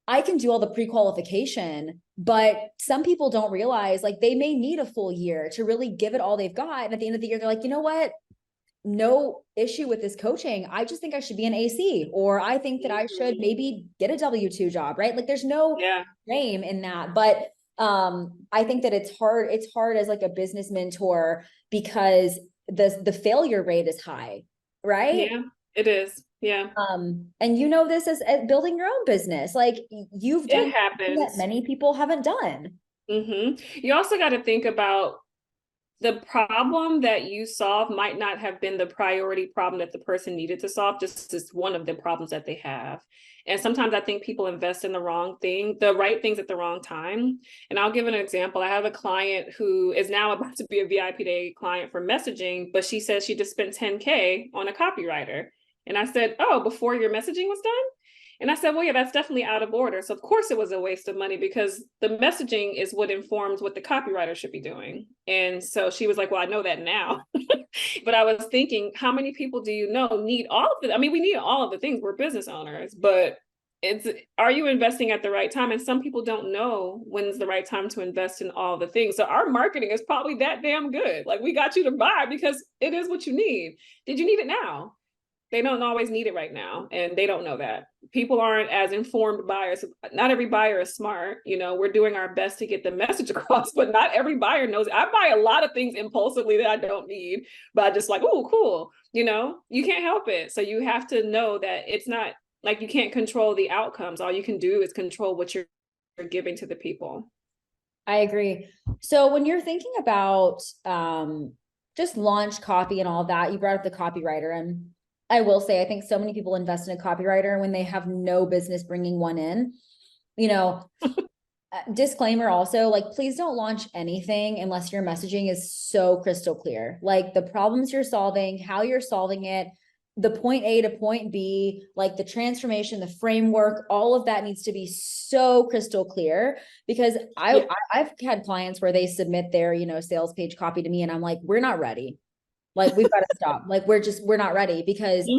I can do all the pre-qualification, but some people don't realize like they may need a full year to really give it all they've got. And at the end of the year, they're like, you know what? No issue with this coaching. I just think I should be an AC, or I think that I should maybe get a W-2 job, right? Like there's no shame in that. But I think that it's hard as like a business mentor because the failure rate is high, right? Yeah, it is. Yeah. And you know this as building your own business. Like you've done It happens. that many people haven't done. You also got to think about the problem that you solve might not have been the priority problem that the person needed to solve, just as one of the problems that they have. And sometimes I think people invest in the right things at the wrong time. And I'll give an example. I have a client who is now about to be a VIP Day client for messaging, but she says she just spent 10K on a copywriter. And I said, oh, before your messaging was done? And I said, well, yeah, that's definitely out of order. So of course it was a waste of money because the messaging is what informs what the copywriter should be doing. And so she was like, well, I know that now. But I was thinking, how many people do you know need all of it? I mean, we need all of the things. We're business owners, but are you investing at the right time? And some people don't know when's the right time to invest in all the things. So our marketing is probably that damn good. Like we got you to buy because it is what you need. Did you need it now? They don't always need it right now, and they don't know that. People aren't as informed buyers. Not every buyer is smart. You know, we're doing our best to get the message across, but not every buyer knows. I buy a lot of things impulsively that I don't need, but I just like, oh, cool. You know, you can't help it. So you have to know that it's not like you can't control the outcomes. All you can do is control what you're giving to the people. I agree. So when you're thinking about just launch copy and all of that, you brought up the copywriter, and I will say, I think so many people invest in a copywriter when they have no business bringing one in, you know. Disclaimer also, like, please don't launch anything unless your messaging is so crystal clear. Like the problems you're solving, how you're solving it, the point A to point B, like the transformation, the framework, all of that needs to be so crystal clear. Because I've had clients where they submit their, you know, sales page copy to me and I'm like, we're not ready. Like we've got to stop. Like we're not ready because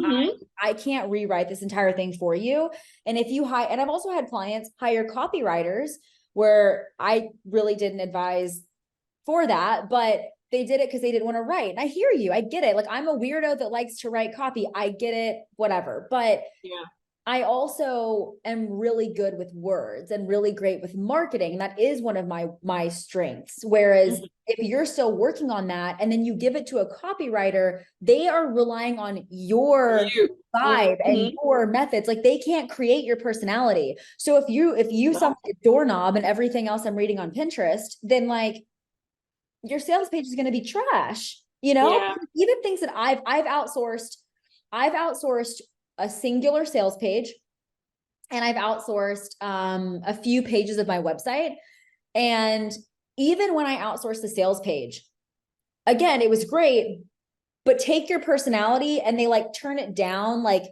I can't rewrite this entire thing for you. And if you and I've also had clients hire copywriters where I really didn't advise for that, but they did it because they didn't want to write. And I hear you. I get it. Like I'm a weirdo that likes to write copy. I get it, whatever. But I also am really good with words and really great with marketing. That is one of my strengths. Whereas if you're still working on that and then you give it to a copywriter, they are relying on your You. vibe and your methods. Like they can't create your personality. So if you No. sound like a doorknob and everything else I'm reading on Pinterest, then like your sales page is going to be trash, you know? Yeah. Even things that I've outsourced a singular sales page, and I've outsourced a few pages of my website. And even when I outsourced the sales page, again, it was great, but take your personality and they like turn it down like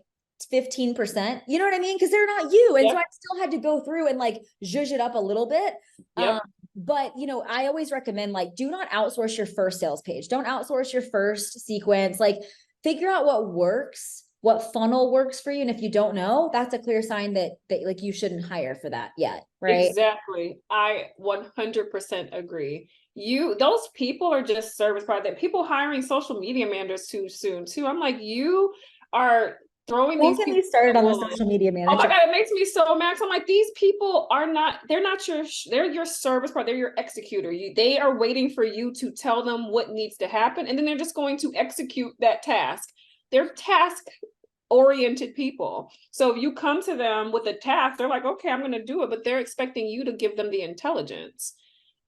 15%. You know what I mean? Because they're not you. And so I still had to go through and like zhuzh it up a little bit. Yep. But you know, I always recommend like do not outsource your first sales page. Don't outsource your first sequence. Like figure out what works, what funnel works for you. And if you don't know, that's a clear sign that like you shouldn't hire for that yet. Right. Exactly. I 100% agree. Those people are just service product. People hiring social media managers too soon too. I'm like, you are throwing Don't these get me people started on the wolves. social media Oh my manager. God, it makes me so mad. I'm like, these people are not, they're your service part. They're your executor. They are waiting for you to tell them what needs to happen. And then they're just going to execute that task. They're task oriented people. So if you come to them with a task, they're like, okay, I'm going to do it, but they're expecting you to give them the intelligence.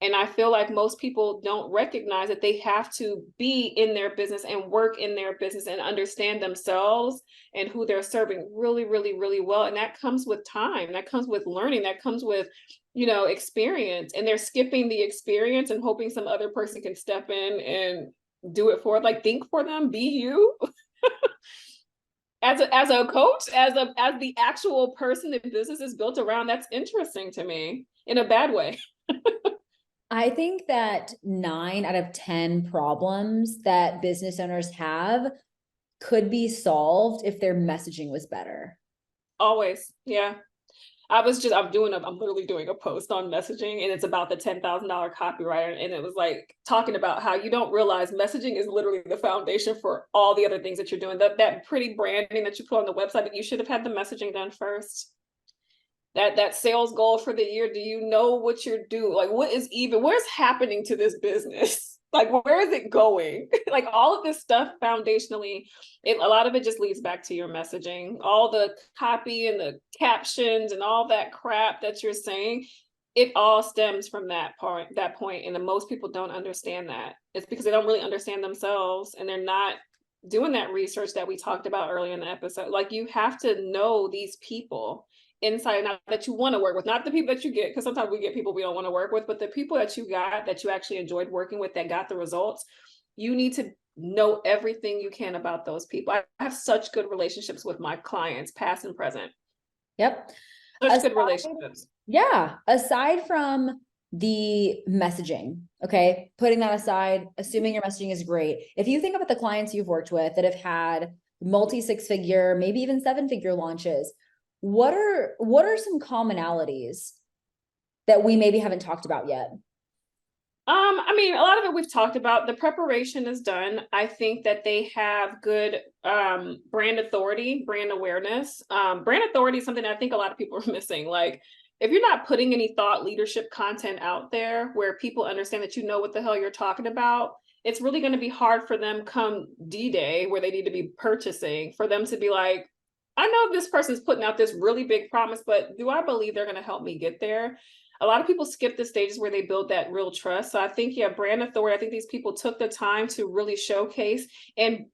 And I feel like most people don't recognize that they have to be in their business and work in their business and understand themselves and who they're serving really, really, really well. And that comes with time, that comes with learning, that comes with, experience. And they're skipping the experience and hoping some other person can step in and do it for, like, think for them, be you. As a coach, as the actual person that business is built around, that's interesting to me in a bad way. I think that 9 out of 10 problems that business owners have could be solved if their messaging was better. Always. Yeah. I'm literally doing a post on messaging, and it's about the $10,000 copywriter. And it was like talking about how you don't realize messaging is literally the foundation for all the other things that you're doing. That pretty branding that you put on the website, but you should have had the messaging done first. That sales goal for the year, do you know what you're doing? Like, where's happening to this business? Like, where is it going? Like, all of this stuff foundationally, a lot of it just leads back to your messaging. All the copy and the captions and all that crap that you're saying, it all stems from that point. And most people don't understand that. It's because they don't really understand themselves, and they're not doing that research that we talked about earlier in the episode. Like, you have to know these people inside and out that you want to work with, not the people that you get, because sometimes we get people we don't want to work with, but the people that you got, that you actually enjoyed working with, that got the results. You need to know everything you can about those people. I have such good relationships with my clients, past and present. Yep. Such good relationships. Yeah. Aside from the messaging, okay, putting that aside, assuming your messaging is great. If you think about the clients you've worked with that have had multi 6-figure, maybe even 7-figure launches, what are some commonalities that we maybe haven't talked about yet? I mean, a lot of it we've talked about. The preparation is done. I think that they have good brand authority, brand awareness. Brand authority is something I think a lot of people are missing. Like, if you're not putting any thought leadership content out there where people understand that you know what the hell you're talking about, it's really going to be hard for them come D-Day, where they need to be purchasing, for them to be like, I know this person's putting out this really big promise, but do I believe they're going to help me get there? A lot of people skip the stages where they build that real trust. So I think, yeah, brand authority, I think these people took the time to really showcase, and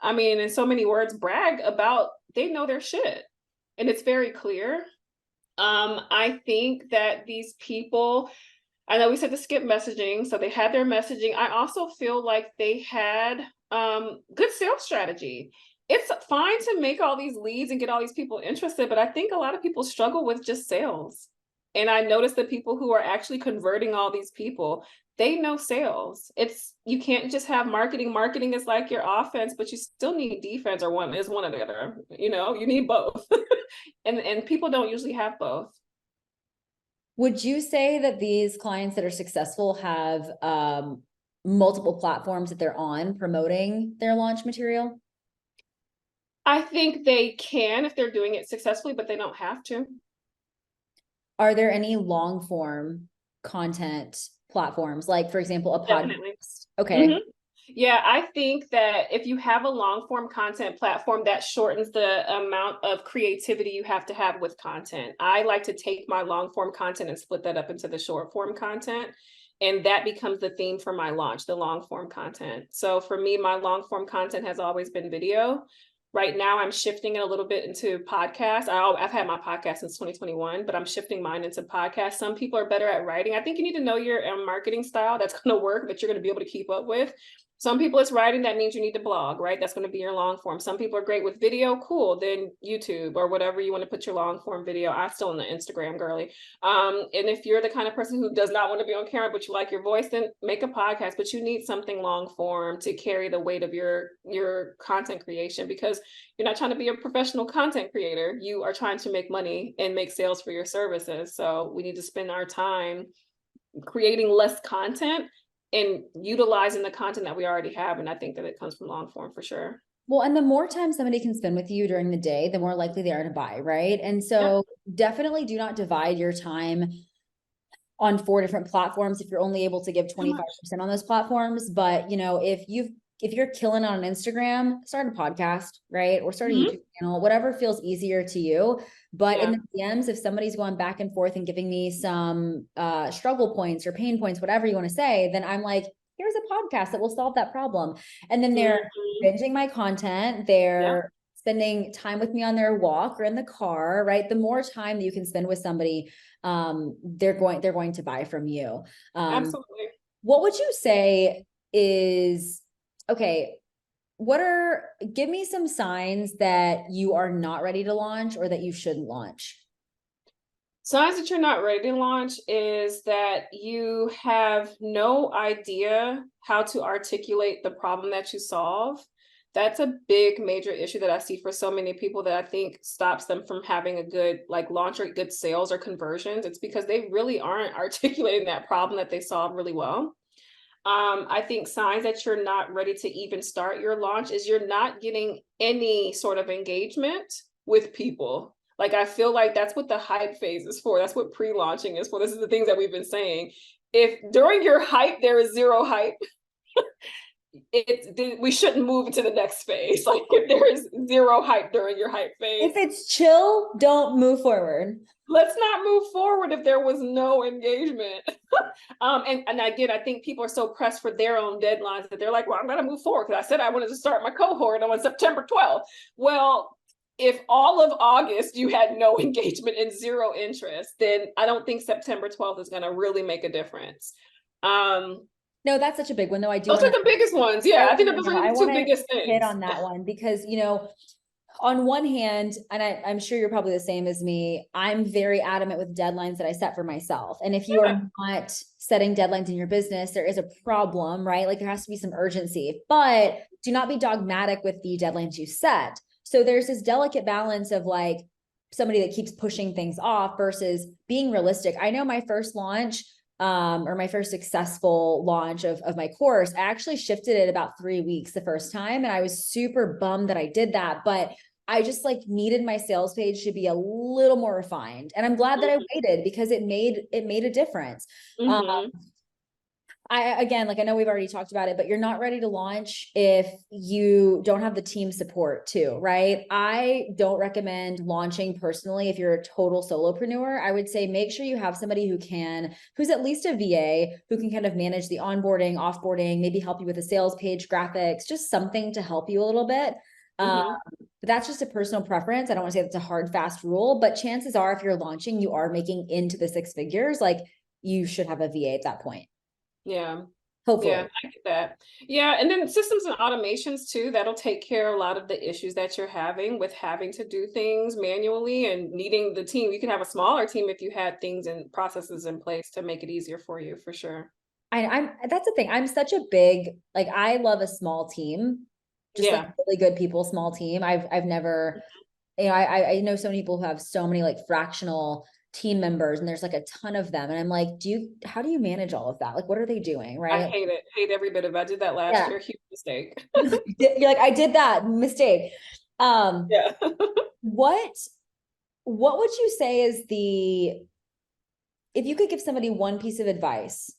I mean, in so many words, brag about they know their shit. And it's very clear. I think that these people, I know we said to skip messaging, so they had their messaging. I also feel like they had good sales strategy. It's fine to make all these leads and get all these people interested, but I think a lot of people struggle with just sales. And I noticed the people who are actually converting all these people, they know sales. You can't just have marketing. Marketing is like your offense, but you still need defense, or one or the other. You need both. and people don't usually have both. Would you say that these clients that are successful have multiple platforms that they're on promoting their launch material? I think they can if they're doing it successfully, but they don't have to. Are there any long form content platforms, like for example, a Definitely. podcast? Okay. Mhm. Yeah, I think that if you have a long form content platform, that shortens the amount of creativity you have to have with content. I like to take my long form content and split that up into the short form content. And that becomes the theme for my launch, the long form content. So for me, my long form content has always been video. Right now, I'm shifting it a little bit into podcasts. I've had my podcast since 2021, but I'm shifting mine into podcasts. Some people are better at writing. I think you need to know your marketing style that's going to work, that you're going to be able to keep up with. Some people it's writing, that means you need to blog, right? That's going to be your long form. Some people are great with video, cool. Then YouTube or whatever you want to put your long form video. I'm still in the Instagram girly. And if you're the kind of person who does not want to be on camera, but you like your voice, then make a podcast. But you need something long form to carry the weight of your content creation, because you're not trying to be a professional content creator. You are trying to make money and make sales for your services. So we need to spend our time creating less content and utilizing the content that we already have. And I think that it comes from long form for sure. Well, and the more time somebody can spend with you during the day, the more likely they are to buy, right? And Yep. so definitely do not divide your time on 4 different platforms if you're only able to give Too much. 25% on those platforms. But if you're killing on Instagram, start a podcast, right? Or start a Mhm. YouTube channel, whatever feels easier to you. But in Yeah. the DMs, if somebody's going back and forth and giving me some struggle points or pain points, whatever you want to say, then I'm like, here's a podcast that will solve that problem. And then they're Mhm. binging my content, Yep. they're spending time with me on their walk or in the car, right? The more time that you can spend with somebody, they're going to buy from you. Absolutely. What would you say is okay? Give me some signs that you are not ready to launch or that you shouldn't launch. Signs that you're not ready to launch is that you have no idea how to articulate the problem that you solve. That's a big major issue that I see for so many people, that I think stops them from having a good like launch or good sales or conversions. It's because they really aren't articulating that problem that they solve really well. I think signs that you're not ready to even start your launch is you're not getting any sort of engagement with people. Like, I feel like that's what the hype phase is for. That's what pre-launching is for. This is the things that we've been saying. If during your hype there is zero hype, we shouldn't move to the next phase. Like, if there is zero hype during your hype phase, If it's chill, don't move forward. let's not move forward if there was no engagement. And again, I think people are so pressed for their own deadlines that they're like, well, I'm going to move forward because I said I wanted to start my cohort on September 12th. Well, if all of August you had no engagement and zero interest, then I don't think September 12th is going to really make a difference. Um, No, that's such a big one, though. I do those want are to. the biggest ones. Yeah, I think that those are I the want two to biggest hit things. on that one because on one hand, and I'm sure you're probably the same as me, I'm very adamant with deadlines that I set for myself. And if you are Yeah. not setting deadlines in your business, there is a problem, right? Like there has to be some urgency, but do not be dogmatic with the deadlines you set. So there's this delicate balance of like somebody that keeps pushing things off versus being realistic. I know my first launch, or my first successful launch of my course, I actually shifted it about 3 weeks the first time. And I was super bummed that I did that. But I just like needed my sales page to be a little more refined. And I'm glad that I waited because it made a difference. Um, Mm-hmm. again, like I know we've already talked about it, but you're not ready to launch if you don't have the team support too, right? I don't recommend launching personally if you're a total solopreneur. I would say make sure you have somebody who's at least a VA, who can kind of manage the onboarding, offboarding, maybe help you with the sales page, graphics, just something to help you a little bit. Mm-hmm. But that's just a personal preference. I don't want to say that's a hard, fast rule, but chances are if you're launching, you are making into the 6 figures, like you should have a VA at that point. Yeah. Yeah, Hopefully. I get that. Yeah, and then systems and automations too, that'll take care of a lot of the issues that you're having with having to do things manually and needing the team. You can have a smaller team if you had things and processes in place to make it easier for you, for sure. I'm that's the thing. I'm such a big, like I love a small team, just like Yeah. really good people, small team. I've never, I know so many people who have so many like fractional team members and there's like a ton of them. And I'm like, how do you manage all of that? Like, what are they doing? I Right. hate every bit of it. I did that last Yeah. year. Huge mistake. You're like, I did that mistake. Um, Yeah. what what would you say is if you could give somebody one piece of advice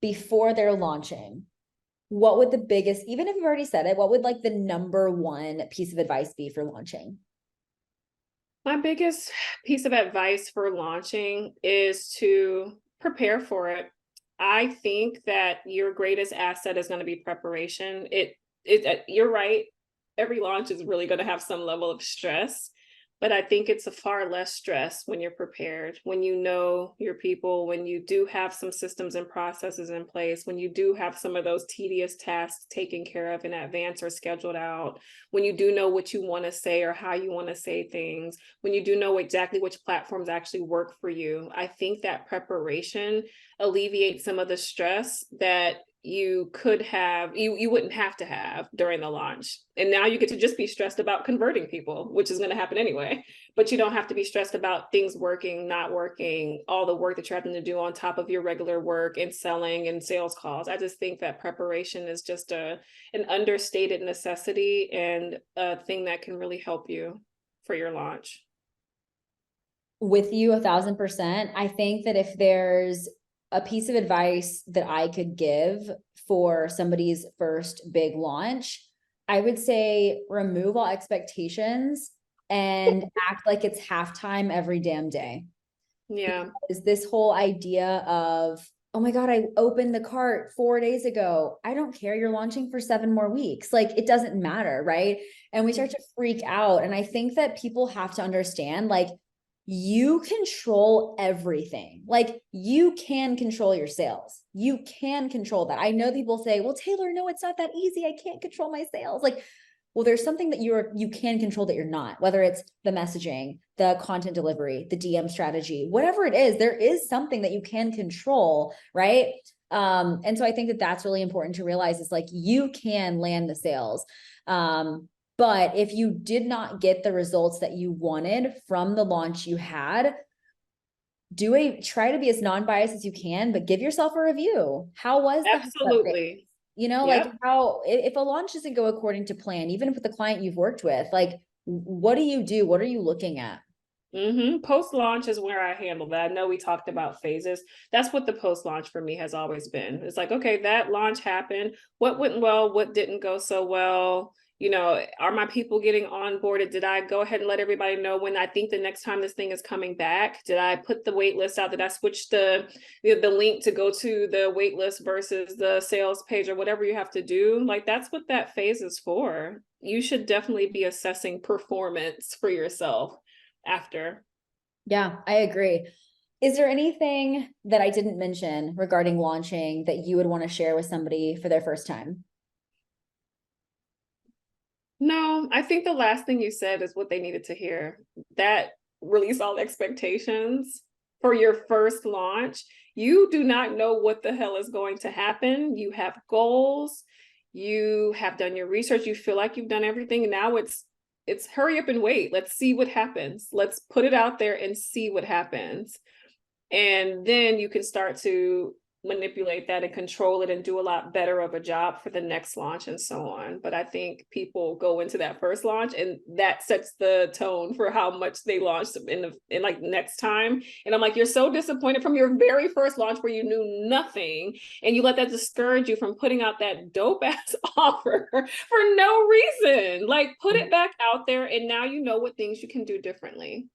before they're launching, what would the biggest, even if you've already said it, what would like the number one piece of advice be for launching? My biggest piece of advice for launching is to prepare for it. I think that your greatest asset is going to be preparation. You're right. Every launch is really going to have some level of stress, but I think it's a far less stress when you're prepared, when you know your people, when you do have some systems and processes in place, when you do have some of those tedious tasks taken care of in advance or scheduled out, when you do know what you want to say or how you want to say things, when you do know exactly which platforms actually work for you. I think that preparation alleviates some of the stress that you wouldn't have to have during the launch. And now you get to just be stressed about converting people, which is going to happen anyway. But you don't have to be stressed about things working, not working, all the work that you're having to do on top of your regular work and selling and sales calls. I just think that preparation is just an understated necessity and a thing that can really help you for your launch. With you 1,000%. I think that if there's a piece of advice that I could give for somebody's first big launch, I would say remove all expectations and act like it's halftime every damn day. Yeah. Because this whole idea of, oh my God, I opened the cart 4 days ago. I don't care. You're launching for 7 more weeks. Like it doesn't matter. Right. And we start to freak out. And I think that people have to understand, like, you control everything. Like you can control your sales. You can control that. I know people say, well, Taeler, no, it's not that easy. I can't control my sales. Like, well, there's something that you can control that you're not, whether it's the messaging, the content delivery, the DM strategy, whatever it is, there is something that you can control, right? And so I think that that's really important to realize is like you can land the sales. But if you did not get the results that you wanted from the launch you had, try to be as non-biased as you can, but give yourself a review. How was the update? Absolutely. You know, like Yep. how if a launch doesn't go according to plan, even with the client you've worked with, like what do you do? What are you looking at? Post launch is where I handle that. I know we talked about phases. That's what the post launch for me has always been. It's like, okay, that launch happened. What went well? What didn't go so well? You know, are my people getting onboarded? Did I go ahead and let everybody know when I think the next time this thing is coming back? Did I put the wait list out? Did I switch the link to go to the wait list versus the sales page or whatever you have to do? Like that's what that phase is for. You should definitely be assessing performance for yourself after. Yeah, I agree. Is there anything that I didn't mention regarding launching that you would want to share with somebody for their first time? No, I think the last thing you said is what they needed to hear. That release all expectations for your first launch. You do not know what the hell is going to happen. You have goals. You have done your research. You feel like you've done everything. Now it's hurry up and wait. Let's see what happens. Let's put it out there and see what happens. And then you can start to manipulate that and control it and do a lot better of a job for the next launch and so on. But I think people go into that first launch and that sets the tone for how much they launched in like next time. And I'm like, you're so disappointed from your very first launch where you knew nothing and you let that discourage you from putting out that dope ass offer for no reason. Like put it back out there and now you know what things you can do differently.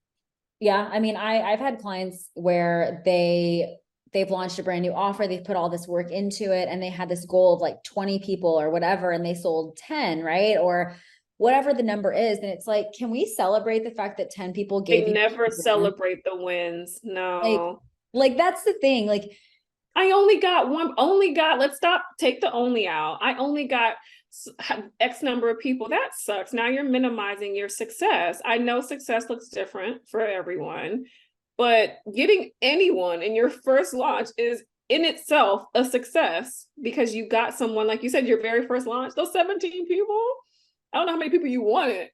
Yeah, I mean, I've had clients where they've launched a brand new offer, they've put all this work into it, and they had this goal of like 20 people or whatever, and they sold 10, right? Or whatever the number is. And it's like, can we celebrate the fact that 10 people gave They you never a win? celebrate the wins. Like, No. like that's the thing. Like, I only got one, only got, let's stop, take the only out. I only got X number of people. That sucks. Now you're minimizing your success. I know success looks different for everyone, but getting anyone in your first launch is in itself a success because you got someone, like you said, your very first launch, those 17 people. I don't know how many people you wanted,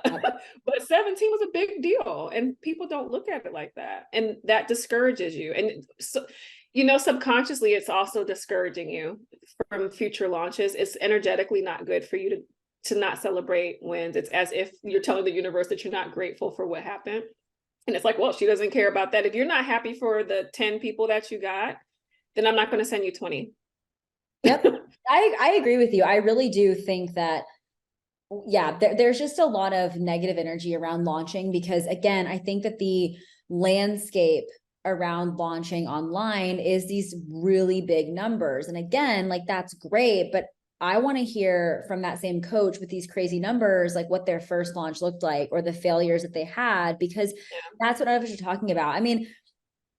but 17 was a big deal and people don't look at it like that and that discourages you and so subconsciously it's also discouraging you from future launches. It's energetically not good for you to not celebrate wins. It's as if you're telling the universe that you're not grateful for what happened. And it's like, well, she doesn't care about that. If you're not happy for the 10 people that you got, then I'm not going to send you 20. Yep. I agree with you. I really do think that, yeah, there's just a lot of negative energy around launching because, again, I think that the landscape around launching online is these really big numbers. And again, like that's great, but I want to hear from that same coach with these crazy numbers, like what their first launch looked like or the failures that they had, because that's what others are talking about. I mean,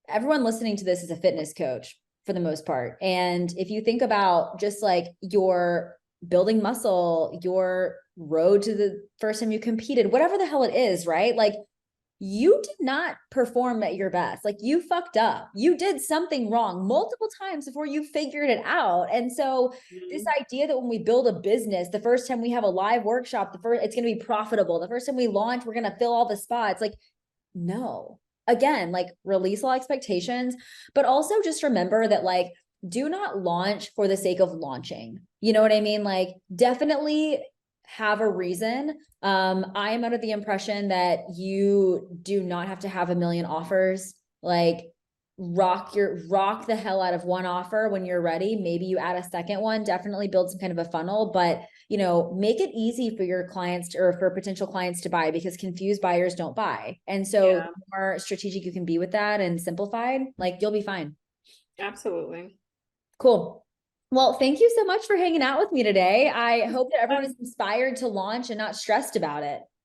everyone listening to this is a fitness coach for the most part. And if you think about just like your building muscle, your road to the first time you competed, whatever the hell it is, right? Like you did not perform at your best. Like you fucked up. You did something wrong multiple times before you figured it out. And so this idea that when we build a business, the first time we have a live workshop, it's going to be profitable. The first time we launch, we're going to fill all the spots. Like, no. Again, like release all expectations, but also just remember that like, do not launch for the sake of launching. You know what I mean? Like definitely have a reason. I am under the impression that you do not have to have a million offers. Like rock the hell out of one offer when you're ready. Maybe you add a second one, definitely build some kind of a funnel, but make it easy for your clients or for potential clients to buy, because confused buyers don't buy. And so the more strategic you can be with that and simplified, like you'll be fine. Absolutely. Cool. Well, thank you so much for hanging out with me today. I hope that everyone is inspired to launch and not stressed about it.